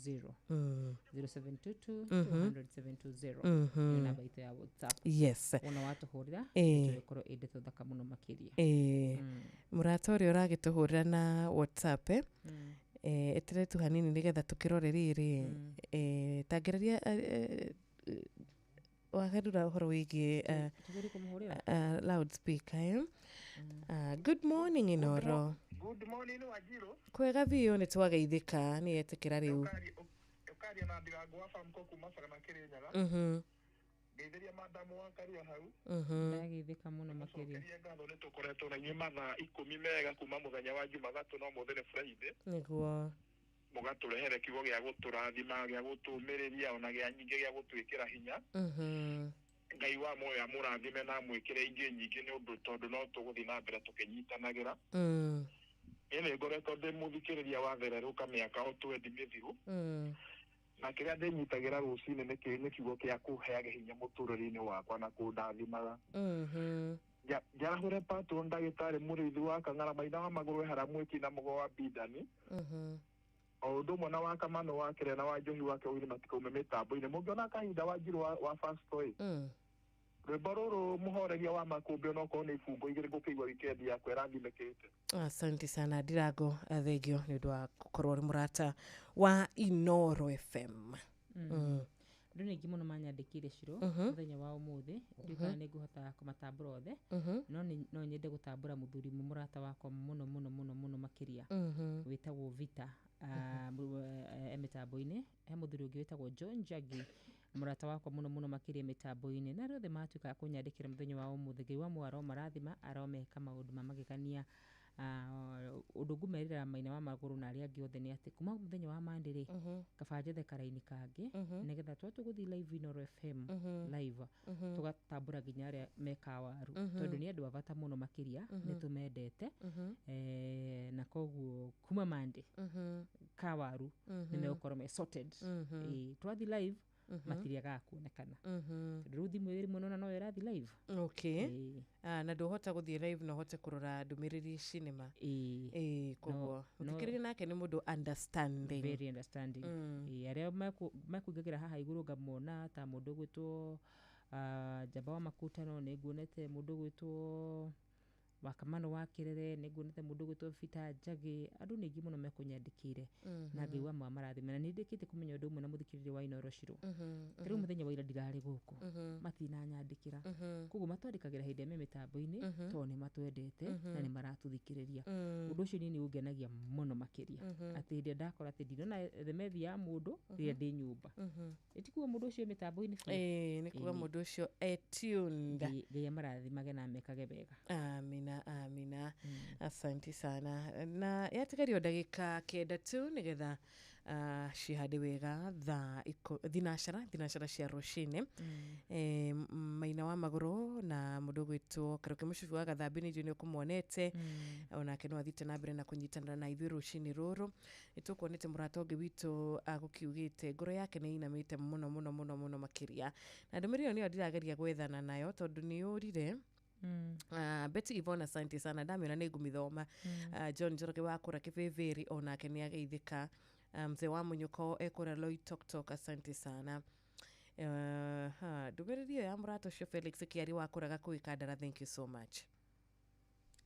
Speaker 2: 0722 200 720. Namba ito ya WhatsApp.
Speaker 1: Yes.
Speaker 2: Wana watu hurira. Tulekoro ede thaka muno makiria.
Speaker 1: Murata ũrĩa ũragĩtũhũrĩra na WhatsApp etere tu hanini nĩgetha tũkĩrore rĩrĩ tangĩrĩria wagarũra ũhoro wĩgiĩ loudspeaker. Good morning Inoro.
Speaker 18: Good morning Wajiro.
Speaker 1: Kwega biũ nĩ twageithĩka nĩ etĩkĩra rĩu.
Speaker 18: Ũkaria na Ndirango wa Farm Koku Masaka na Kĩrĩnyaga. Geithiria madamu wa Karia hau.
Speaker 2: Ndageithĩka mũno makĩria.
Speaker 18: Ngatho nĩ tũkoretwo na inyuĩ mathaa 10 mega kuma mũthenya wa Jumatatu no mũthenya Friday.
Speaker 1: Nĩguo.
Speaker 18: Mũgatũrehere kiugo gĩa gũtũrathima gĩa gũtũmĩrĩria ona gĩa nyingĩ gĩa gũtwĩkĩra hinya. Ngai wa moyo amũrathime na mwĩkĩre ingĩ nyingĩ nĩ ũndũ tondũ no tũgũthiĩ na mbere tũkĩnyitanagĩra. Nĩ ngoretwo ndĩ mũthikĩrĩria wa thererũka mĩaka o 20 mĩthiru. Na kĩrĩa ndĩnyitagĩra rũcinĩ nĩ kiugo gĩa kũheage hinya mũtũrĩre-inĩ wakwa na kũndathimaga. Njarahũre Patron ndagĩtarĩ mũrĩithi wa Kang'ara Maina wa Magũrũ hara Mwĩki na Mũgo wa Bidani. O ũndũ ũmwe na wa Kamano wa Kĩrĩa na wa Njohi wake ũgĩrĩ matikaume mĩtambo-inĩ. Mũngĩona kahinda wa Njirũ wa First Toy. Rwĩmbo rũrũ mũhoreria wa makũmbĩ onokorwo nĩ ibungo igĩrĩ ngũkĩigua wikendi yakwa ĩrathimĩkĩte.
Speaker 1: Asante sana Ndirango thengio nĩ ũndũ wa gũkorwo ũrĩ mũrata wa Inoro FM.
Speaker 2: Andũ nĩ aingĩ mũno manyandĩkire Shiro mũthenya wa ũmũthĩ. Ndikana nĩ ngũhota kũmatambũra othe. No nyende gũtambũra mũthuri mũrata wakwa mũno makĩria. Wĩtagwo Vita mĩtambo-inĩ. He mũthuri ũngĩ wĩtagwo John Njagi. Mũrata wakwa mũno makĩria mĩtambo-inĩ. Na rĩothe matuĩkaga kũnyandĩkĩra mũthenya wa ũmũthĩ. Ngai wa mwaro marathima aromeka maũndũ mamagĩkania. Ũndũ ngũmerĩra Maina wa Magũrũ na arĩa angĩ othe nĩ atĩ kuma mũthenya wa Monday kaba njethe karaini kangĩ nĩgetha tũgũthiĩ live Inoro FM live tũgatambũra nginya arĩa meka waru tondũ nĩ andũ a bata mũno makĩria nĩ tũmendete na koguo kuma Monday ka waru nĩ megũkorwo me sorted. Twathiĩ live matiriaga kuonekana. Rĩu thimũ ĩrĩ mũno no ĩrathiĩ live.
Speaker 1: Okay. Na ndũhota gũthiĩ live no hote kũrora ndũmĩrĩri cinema. Koguo mũthikĩrĩria nake nĩ mũndũ understanding.
Speaker 2: Very understanding. Arĩa mekũingagĩra haha igũrũ ngamona ta mũndũ gwĩtwo Njamba wa Makutano nĩ nguonete mũndũ gwĩtwo wakamano wakirere niguonete mundu gwitwo Fita Njagi andu ningi muno mekunyandikire na ngai wa marathime na nindikite kumenya undu umwe na muthikiriria wa Inoro Shiro riu muthenya wa ira ndirari guku matina nyandikira kuguo matwandikagira hindi me mitambo-ini to ni matwendete na ni maratuthikiriria undu ucio ni ungenagia muno makiria ati hindi ndakora ati ndirona themethi ya mundu ria ndi nyumba etikuwa mundu ucio mitambo-ini
Speaker 1: ni kuga mundu ucio tuned
Speaker 2: ngai marathimage na mekage wega.
Speaker 1: Amina. Asante sana. Na yatigario ndagika kenda tu nigetha cihande wega thinacara cia rucini Maina wa Maguru na mundu gwitwo Karuke Mushubi wa Gathambi ni ukumuonete onake no athite na mbere na kunyitanira na ithuĩ rucini ruru nitukuonete murata ungi witu agukiugite ngoro yake ni inamite muno makiria na ndumĩrĩro niyo ndirageria gwethana nayo tondu ni urire Betty Ivona asante sana ndamĩona nĩ ngumithoma John Njoroge wa kũra Kĩbĩbĩri onake nĩ ageithĩka mzee wa Munyuko ekũra Loitoktok asante sana ndũmĩrĩri ya mũrata ũcio Felix Kiari wa kũra Gakũi Kandara thank you so much.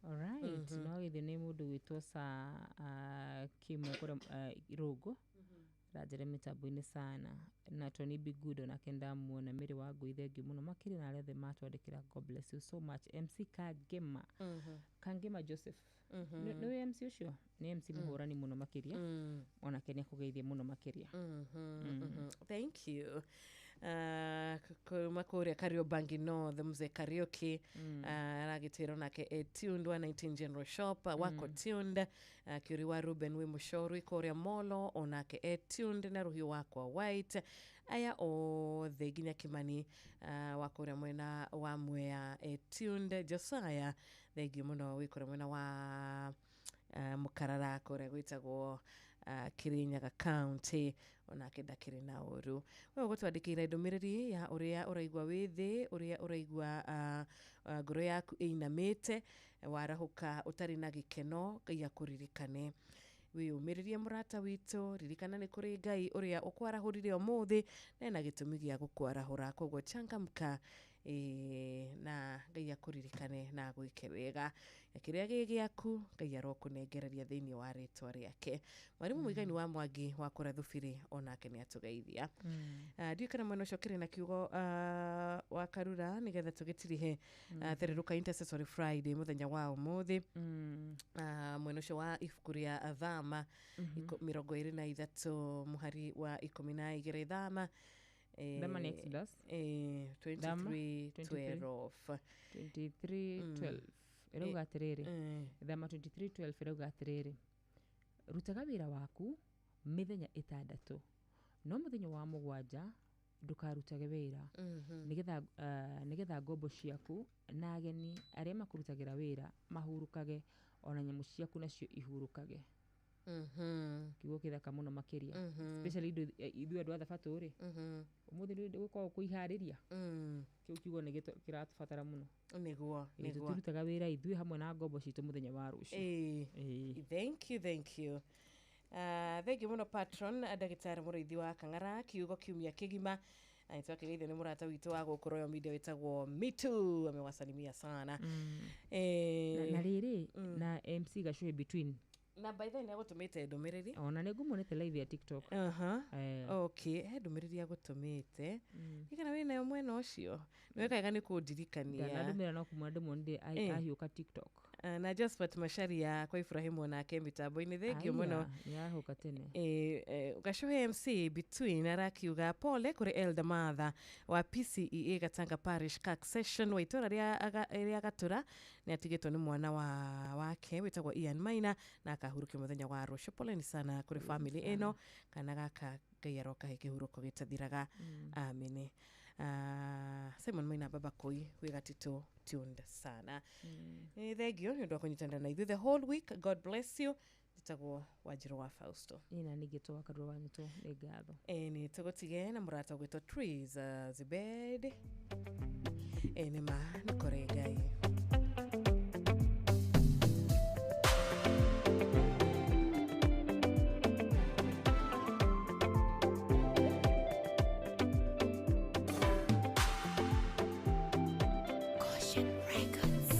Speaker 2: Alright, no githĩ nĩ mũndũ gwĩtwo Kimwe kũra Irũngũ rajere mitambo-ini sana na Tony Bigudo na kenda muona Mary wa Ngũi muno makiri na arethe matwandikira God bless you so much MC Kangema Joseph no MC ucio ni MC muhurani muno makiria ona kenya kugeithia muno makiria
Speaker 1: thank you Makore Kariobangi North mzee Karaoke aragitero nake tuned wa 19 General Shop wako tuned Kiuri wa Ruben we Mushoru Korea Molo onake tuned na ruhi wako White aya o theginya Kimani wakore mwena wa Mwea tuned Josiah thegi muno wikore mwena wa Mukarara kore gwitagwo Kirinyaga County onake ndakiri na uru we gutwandikira ndumiriri ya uria uraigwa withi uria uraigwa ngoro yaku inamite warahuka utari na gikeno ngai akuririkane wiyumiririe murata witu ririkana ni kuri ngai uria ukwarahurire umuthi na gitumi gia gukwarahura koguo changamka na ngai akuririkane na gwike wega kiria gigiaku ngai arokunengereria thiini wa ritwa riake mwarimu muigani wa Mwangi wa kũra Thubiri onake ni atugeithia ndiũ kana mwena ũcio kĩrĩ na kiugo wa Karura nigetha tũgĩtirihe thereruka Intercessory Friday muthenya wa umuthi mwena ũcio wa ibuku rĩa Thama 23 muhari wa 12 Thama
Speaker 2: Thama ni Exodus 23:12 Erauga atiriri Thama 23:12 erauga atiriri rutaga wira waku mithenya 6 no muthenya wa mugwanja ndukarutage wira nigetha ngombo ciaku na ageni aria makurutagira wira mahurukage ona nyamu ciaku nacio ihurukage kiugo kithaka muno makiria especially ithuĩ andũ a Thabatũ ri umuthi ndi gukorwo kuihariria kiu kiugo ni kiratubatara muno
Speaker 1: niguo
Speaker 2: turutaga wira ithuĩ hamwe na ngombo citu muthenya wa rucio
Speaker 1: thank you thank you muno patron ndagĩtarĩ mũrĩithi wa Kang'ara kiugo kiumia kĩgima aitwa kigeithio ni murata witu wa gũkũ Royal Media witagwo Mitu amewasalimia sana
Speaker 2: na riri na MC Gacuhi between
Speaker 1: na by then agutumite ndumiriri
Speaker 2: ona ni ngumonete live ya TikTok
Speaker 1: okay ndumiriri agutumite ikana we nayo mwena ucio niwekaga ni kundirikania
Speaker 2: na ndumira no kumwande monde ahiuka TikTok
Speaker 1: na Josephat Masharia kwa Ibrahimu na mitambo-ini thengio muno
Speaker 2: yahuka tene
Speaker 1: Gacuhi MC between arakiuga pole kuri Elder Mother wa PCEA Gatanga Parish Kirk Session wa itora ria Gatura ni atigitwo ni mwana wake witagwo Ian Maina na akahuruke muthenya wa rucio pole ni sana kuri family eno kana gaka ngai aroka hikihuruko gitathiraga amene Simon Maina baba koi we gatito tuned sana thengio ni ndo kunyitana na ithuĩ the whole week God bless you nditagwo Wanjiru wa Fausto
Speaker 2: ina nigitwa Karua wanito ngatho
Speaker 1: ni tugutige na murata gwitwo Trees Zibed ni ma nikore ngai
Speaker 14: Records.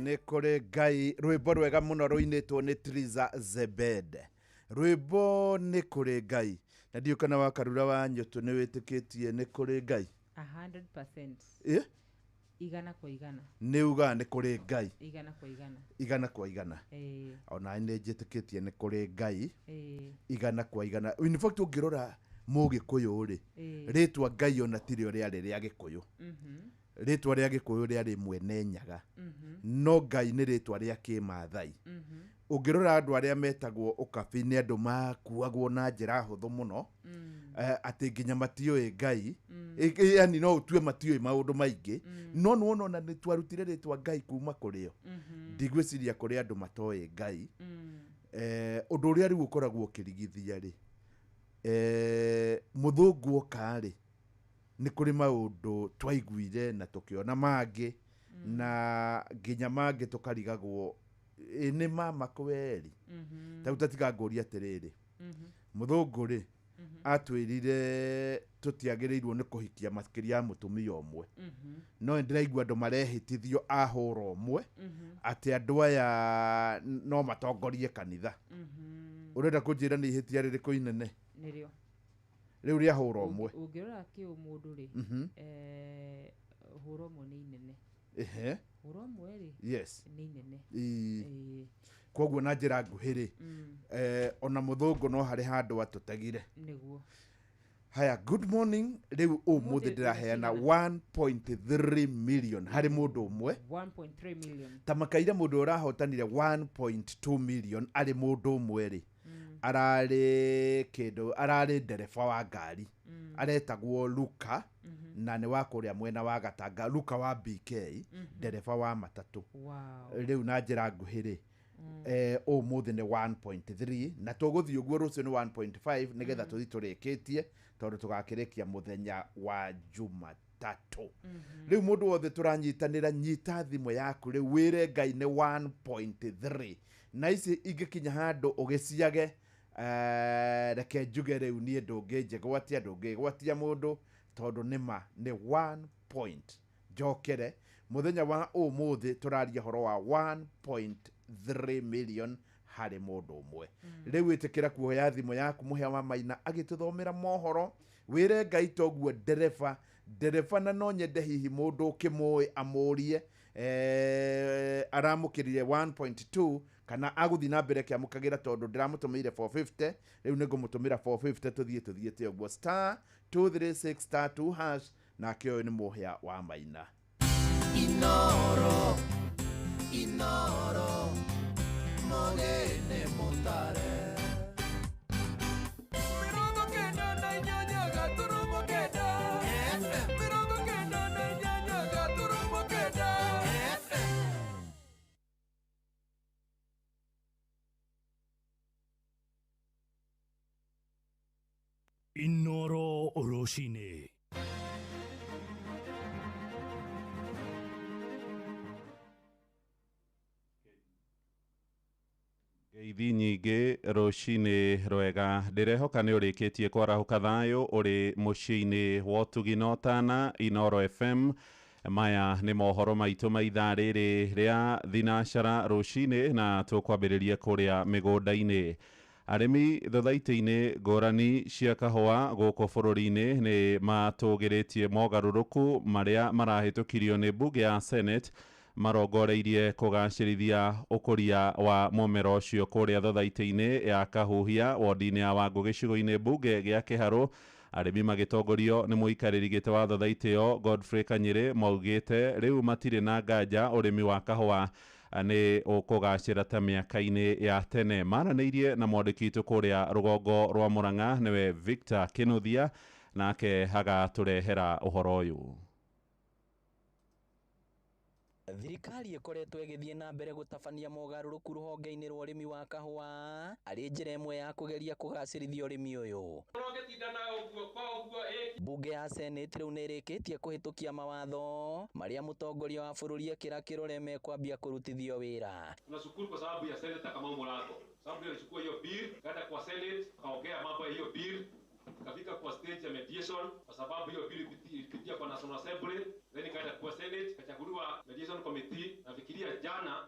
Speaker 19: nä kå rä ngai rwä rwega må no rå inä two nä Triza Zebed rwä nä kå rä ngai na ndiå kana wakarura wa nyåtå nä wä tä kä tie nä kå rä ngai
Speaker 2: 100% igana kwa igana
Speaker 19: nä uga nä kå rä ngai
Speaker 2: igana kwa igana
Speaker 19: igana kwa igana ona nä njä tä kä tie nä kå rä ngai igana kwa igana in fact å ngä rora må gä kå yå rä rä twa ngai ona tirä o rä arä rä a gä kå yå rä twa rä a gä kå yå rä arä mwene nyaga no ngai nä rä twa rä a kä mathai å ngä rora andå arä a metagwo å kabi nä andå makuagwo na njä ra hå thå må no atä nginya matiå ngai yani no å tue matiå maå ndå maingä no nä wona ona nä twarutire rä twa ngai kuma kå rä o ndigwä ciria kå rä andå matoä ngai å ndå å rä a rä u å koragwo å kä rigithia rä må thå ngu oka rä nä kå rä maå ndå twaiguire na tå kä ona mangä na nginya mangä tå karigagwo nä mama kweri tau tatiga ngå ria atä rä rä må thå ngå rä atwä rire tå tiagä rä irwo nä kå hikia makä ria ya må tå mia å mwe no ndä raigua andå marehä tithio ahå ra å mwe atä andå aya no matongorie kanitha å renda kå njä ra nä ihä tia rä rä kå inene rä u rä ahå ra å mwe
Speaker 2: å ngä rora kä å må ndå rä hå ra å mwe nä inene hå ra å mwe rä nä inene
Speaker 19: koguo na njä ra nguhä rä ona må thå ngå no harä handå atå tegire haya good morning rä u å må thä ndä raheana 1.3 million harä må ndå å mwe ta makaire må ndå å rahotanire 1.2 million arä må ndå å mwe rä ararä kä ndå ararä ndereba wa ngari aretagwo Luka na nä wa kå rä a mwena wa Gatanga Luka wa BK ndereba wa matatå rä u na njä ra nguhä rä å må thä nä 1.3 na tå gå thiä å guo rå cio nä 1.5 nä getha tå thi tå rä kä tie tondå tå gakä rä kia må thenya wa Jumatatå rä u må ndå wothe tå ranyitanä ra nyita thimå yaku rä u wä re ngai nä 1.3 na ici ingä kinya handå å gä ciage reke njuge rä u niä ndå ngä njegwatia ndå ngä gwatia må ndå tondå nä ma nä 1 point njokere må thenya wa å må thä tå raria horo wa 1.3 million harä må ndå å mwe rä u ä tä kä ra kuoya thimå yaku må hea wa maina agä tå thomera mohoro wä re ngai toguo ndereba na no nyende hihi må ndå å kä må amå rie aramå kä rire 1.2 kana agå thiä na mbere kä amå kagä ra tondå ndä ramå tå mä ire 450 rä u nä ngå må tå mä ra 450 tå thiä te å guo star 236 star 2 hash nake å yå nä må hea wa maina
Speaker 14: Inoro Mogene Montare Mirongo kenda na nyanya gaturumo kenda Mirongo kenda na nyanya gaturumo kenda
Speaker 13: Inoro Oroshine
Speaker 20: Ngeithi nyingä rå-cinä rwega ndä rehoka nä å rä kä tie kwarahå ka thayå å rä må ciä-inä wa å tugina tana Inoro FM maya nä mohoro maitå ma ithaa rä rä rä a thinacara rå-cinä na tå kwambä rä ria kå rä a mä gå nda-inä arĩmi thothaitĩ-inĩ ngũrani cia kahũa gũkũ bũrũri-inĩ nĩ matũgĩrĩtie mogarũrũku marĩa marahĩtũkirio nĩ mbunge ya Senate marongoreirie kũgacĩrithia ũkũria wa mũmera ũcio kũrĩa thothaitĩ-inĩ ya Kahuhia wodi-inĩ ya Wangũ gĩcigo-inĩ mbunge gĩa Kĩharũ. Arĩmi magĩtongorio nĩ mũikarĩri gĩtĩ wa thothaitĩ ĩyo Godfrey Kanyĩrĩ maugĩte rĩu matirĩ na nganja ũrĩmi wa kahũa nĩ ũkũgacĩra ta mĩaka-inĩ ya tene. Maranĩirie na mwandĩki witũ kũrĩa rũgongo rwa Mũrang'a nĩwe Victor Kĩnuthia nake agatũrehera ũhoro ũyũ.
Speaker 21: Thirikari ĩkoretwo ĩgĩthiĩ na mbere gũtabania mogarũrũku rũhonge-inĩ rwa ũrĩmi wa kahũa arĩ njĩra ĩmwe ya kũgeria kũgacĩrithia ũrĩmi ũyũ. Mbunge ya Senate rĩu nĩ ĩrĩkĩtie kũhĩtũkia mawatho marĩa mũtongoria wa bũrũri ekĩra kĩrore mekwambia kũrutithio wĩra.
Speaker 22: Tunashukuru kwa sababu ya Senator Kamau Murato. Sababu alichukua hiyo bill, kaenda kwa Senate, kaongea mambo ya hiyo bill, kafika kwa stage ya mediation kwa sababu hiyo bill ilipitia kwa National Assembly, then kaenda kwa Senate, kachaguliwa mediation committee. Nafikiria jana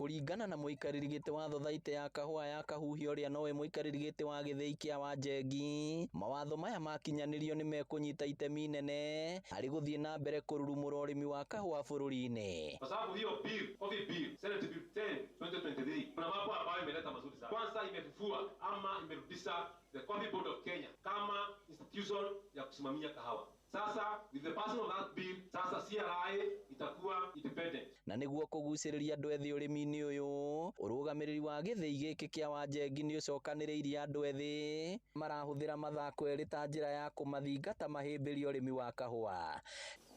Speaker 21: Kũringana na mũikarĩri gĩtĩ wa Thothaitĩ ya Kahũa ya Kahuhia ũrĩa nowe mũikarĩri gĩtĩ wa gĩthĩi kĩa Wanjengi, mawatho maya makinyanĩrio nĩ mekũnyita itemi inene harĩ gũthiĩ na mbere kũrurumũra ũrĩmi wa kahũa bũrũri-inĩ.
Speaker 22: Kwa sababu hiyo bill, coffee bill, Senate Bill 10 2023 kuna mambo ambayo imeleta mazuri sana. Kwanza imefufua ama imerudisha the Coffee Board of Kenya kama institution ya kusimamia kahawa. Sasa with the passing of that bill, sasa CRI itakuwa independent.
Speaker 21: Na nĩguo kũgucĩrĩria andũ ethĩ ũrĩmi-inĩ ũyũ, ũrũgamĩrĩri wa gĩthĩi gĩkĩ kĩa Wanjengi nĩ ũcokanĩrĩirie andũ ethĩ marahũthĩra mathako erĩ ta njĩra ya kũmathingata mahĩmbĩrie ũrĩmi wa kahũa.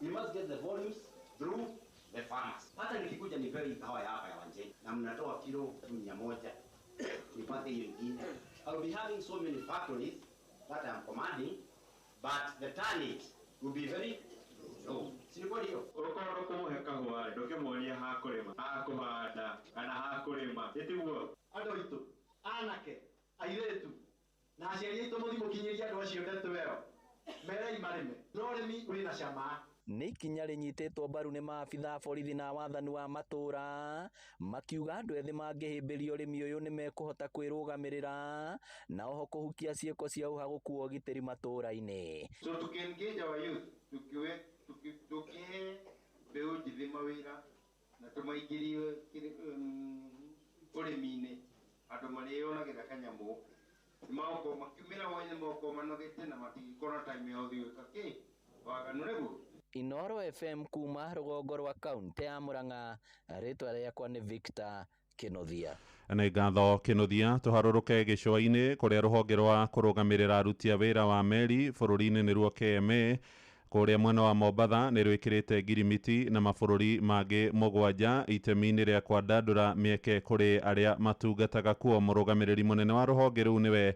Speaker 3: We must get the volumes through the farmers. Hata nikikuja nipewe kahawa ya hapa ya Wanjengi na mnatoa kilo 100 nipate hiyo nyingine. I will be having so many factories that I am commanding, but the tonnage will be very low. Siniko hiyo.
Speaker 22: Urukondo kumuhe kahũa ndũkĩmuonia ha kũrĩma, ha kũhanda kana ha kũrĩma. Ĩtiguo
Speaker 3: Andũ aitũ, anake, airĩtu na aciari aitũ mũthimũkinyĩria andũ acio ndeto ĩyo. Merei marĩme. No ũrĩmi wĩna cama.
Speaker 21: Nĩ ikinya rĩnyitĩtwo mbaru nĩ maabitha borithi na wathani wa matũra makiuga andũ ethĩ mangĩhĩmbĩria ũrĩmi ũyũ nĩ mekũhota kwĩrũgamĩrĩra na oho kũhukia ciĩko cia ũhagũku wa ũgitĩri matũra-inĩ.
Speaker 3: So tukiengage our youth, tukihe mbeũ njĩthĩ mawĩra na tũmaingĩrie ũrĩmi-inĩ andũ marĩonagĩra kanyamũ nĩmagokorwo makiumĩra hwainĩ magokorwo manogete na matigĩkorwo time yao gwĩka kĩ waganu nĩguo.
Speaker 21: Inoro FM kuma rũgongo rwa kaunti ya Murang'a, rĩtwa rĩakwa nĩ Victor Kĩnuthia.
Speaker 20: Nĩ ngatho Kĩnuthia. Tũharũrũke gĩcũa-inĩ kũrĩa rũhonge rwa kũrũgamĩrĩra aruti a wĩra wa meri bũrũri-inĩ nĩruo KMA kũrĩa mwena wa Mombatha nĩ rwĩkĩrĩte ngirimiti na mabũrũri mangĩ 7 itemi-inĩ rĩa kwandandũra mĩeke kũrĩ arĩa matungataga kuo. Mũrũgamĩrĩri mũnene wa rũhonge rũu nĩwe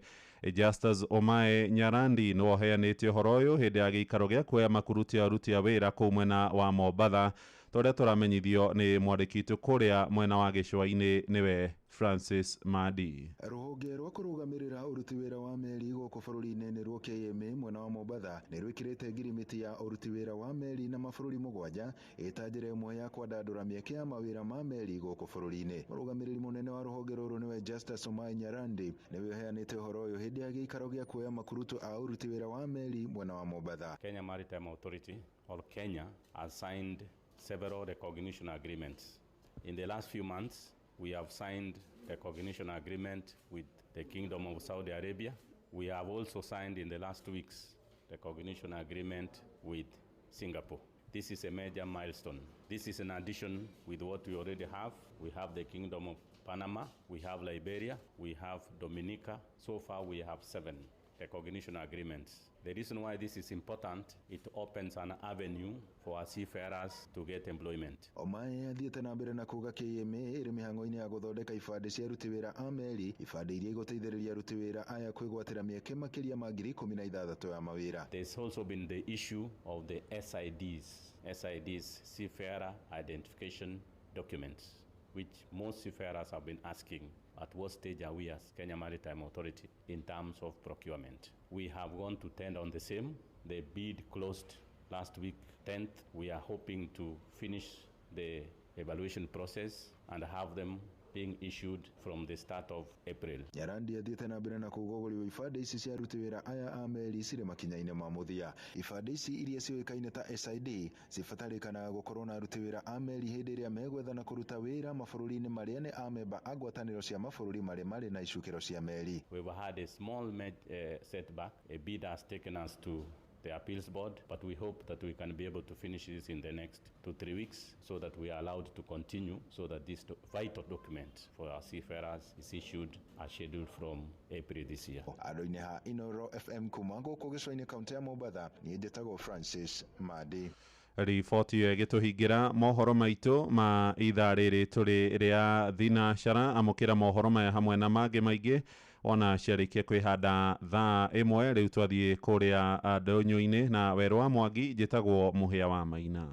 Speaker 20: Justus Omae Nyarandi nĩ woheanĩtie ũhoro ũyũ hĩndĩ ya gĩikaro gĩa kuoya makuruti aruti a wĩra kũu mwena wa Mombatha, tũrĩa tũramenyithio nĩ mwandĩki witũ kũrĩa mwena wa gĩcũa-inĩ nĩwe Francis Madi.
Speaker 5: Rũhonge rwa kũrũgamĩrĩra ũruti wĩra wa meri gũkũ bũrũri-inĩ nĩruo KMA mwena wa Mombatha nĩ rwĩkĩrĩte ngirimiti ya ũruti wĩra wa meri na mabũrũri 7 ĩta njĩra ĩmwe ya kwandandũra mĩeke ya mawĩra ma meri gũkũ bũrũri-inĩ. Mũrũgamĩrĩri mũnene wa rũhonge rũrũ nĩwe Justus Omae Nyarandi nĩwe ũheanĩte ũhoro ũyũ hĩndĩ ya gĩikaro gĩa kuoya makurutu a ũruti wĩra wa meri mwena wa Mombatha.
Speaker 23: Kenya Maritime Authority or Kenya has signed several recognition agreements. In the last few months, we have signed recognition agreement with the Kingdom of Saudi Arabia. We have also signed in the last 2 weeks recognition agreement with Singapore. This is a major milestone. This is in addition with what we already have. We have the Kingdom of Panama, we have Liberia, we have Dominica. So far we have 7 recognition agreements. The reason why this is important, it opens an avenue for our seafarers to get employment.
Speaker 5: Omae athiĩte na mbere na kuga KMA ĩrĩ mĩhang'o-inĩ ya gũthondeka ibandĩ cia aruti wĩra a meri, ibandĩ iria igũteithĩrĩria aruti wĩra aya kwĩgwatĩra mĩeke makĩria ma 16,000 ya mawĩra.
Speaker 23: There's also been the issue of the SIDs, Seafarer Identification Documents, which most seafarers have been asking. At what stage are we as Kenya Maritime Authority in terms of procurement? We have gone to tender on the same. The bid closed last week, 10th. We are hoping to finish the evaluation process and have them being issued from the start of April.
Speaker 5: Nyarandi athiĩte na mbere na kuuga ũgũri wa ibandĩ ici cia aruti wĩra aya a meri cirĩ makinya-inĩ ma mũthia. Ibandĩ ici iria ciũĩkaine ta SID cibatarĩkanaga gũkorwo na aruti wĩra a meri hĩndĩ ĩrĩa megwetha na kũruta wĩra mabũrũri-inĩ marĩa nĩ a memba a ngwatanĩro cia mabũrũri marĩa marĩ na icukĩro cia meri.
Speaker 23: We've had a small setback. A bid has taken us to the appeals board, but we hope that we can be able to finish this in the next 2-3 weeks so that we are allowed to continue, so that this vital document for our seafarers is issued as scheduled from April this year.
Speaker 5: Andũ-inĩ ha Inoro FM kuma gũkũ gĩcũa-inĩ kaunti ya Mombatha, niĩ njĩtagwo Francis Madi.
Speaker 20: Riboti ĩyo ĩgĩtũhingĩra mohoro maitũ ma ithaa rĩrĩ tũrĩ rĩa thinacara, amũkĩra mohoro maya hamwe na mangĩ maingĩ ona ciarĩkia kwĩhanda thaa 1. Rĩu twathiĩ kũrĩa ndũnyũ-inĩ na Werũ wa Mwangi, njĩtagwo Mũhĩa wa Maina.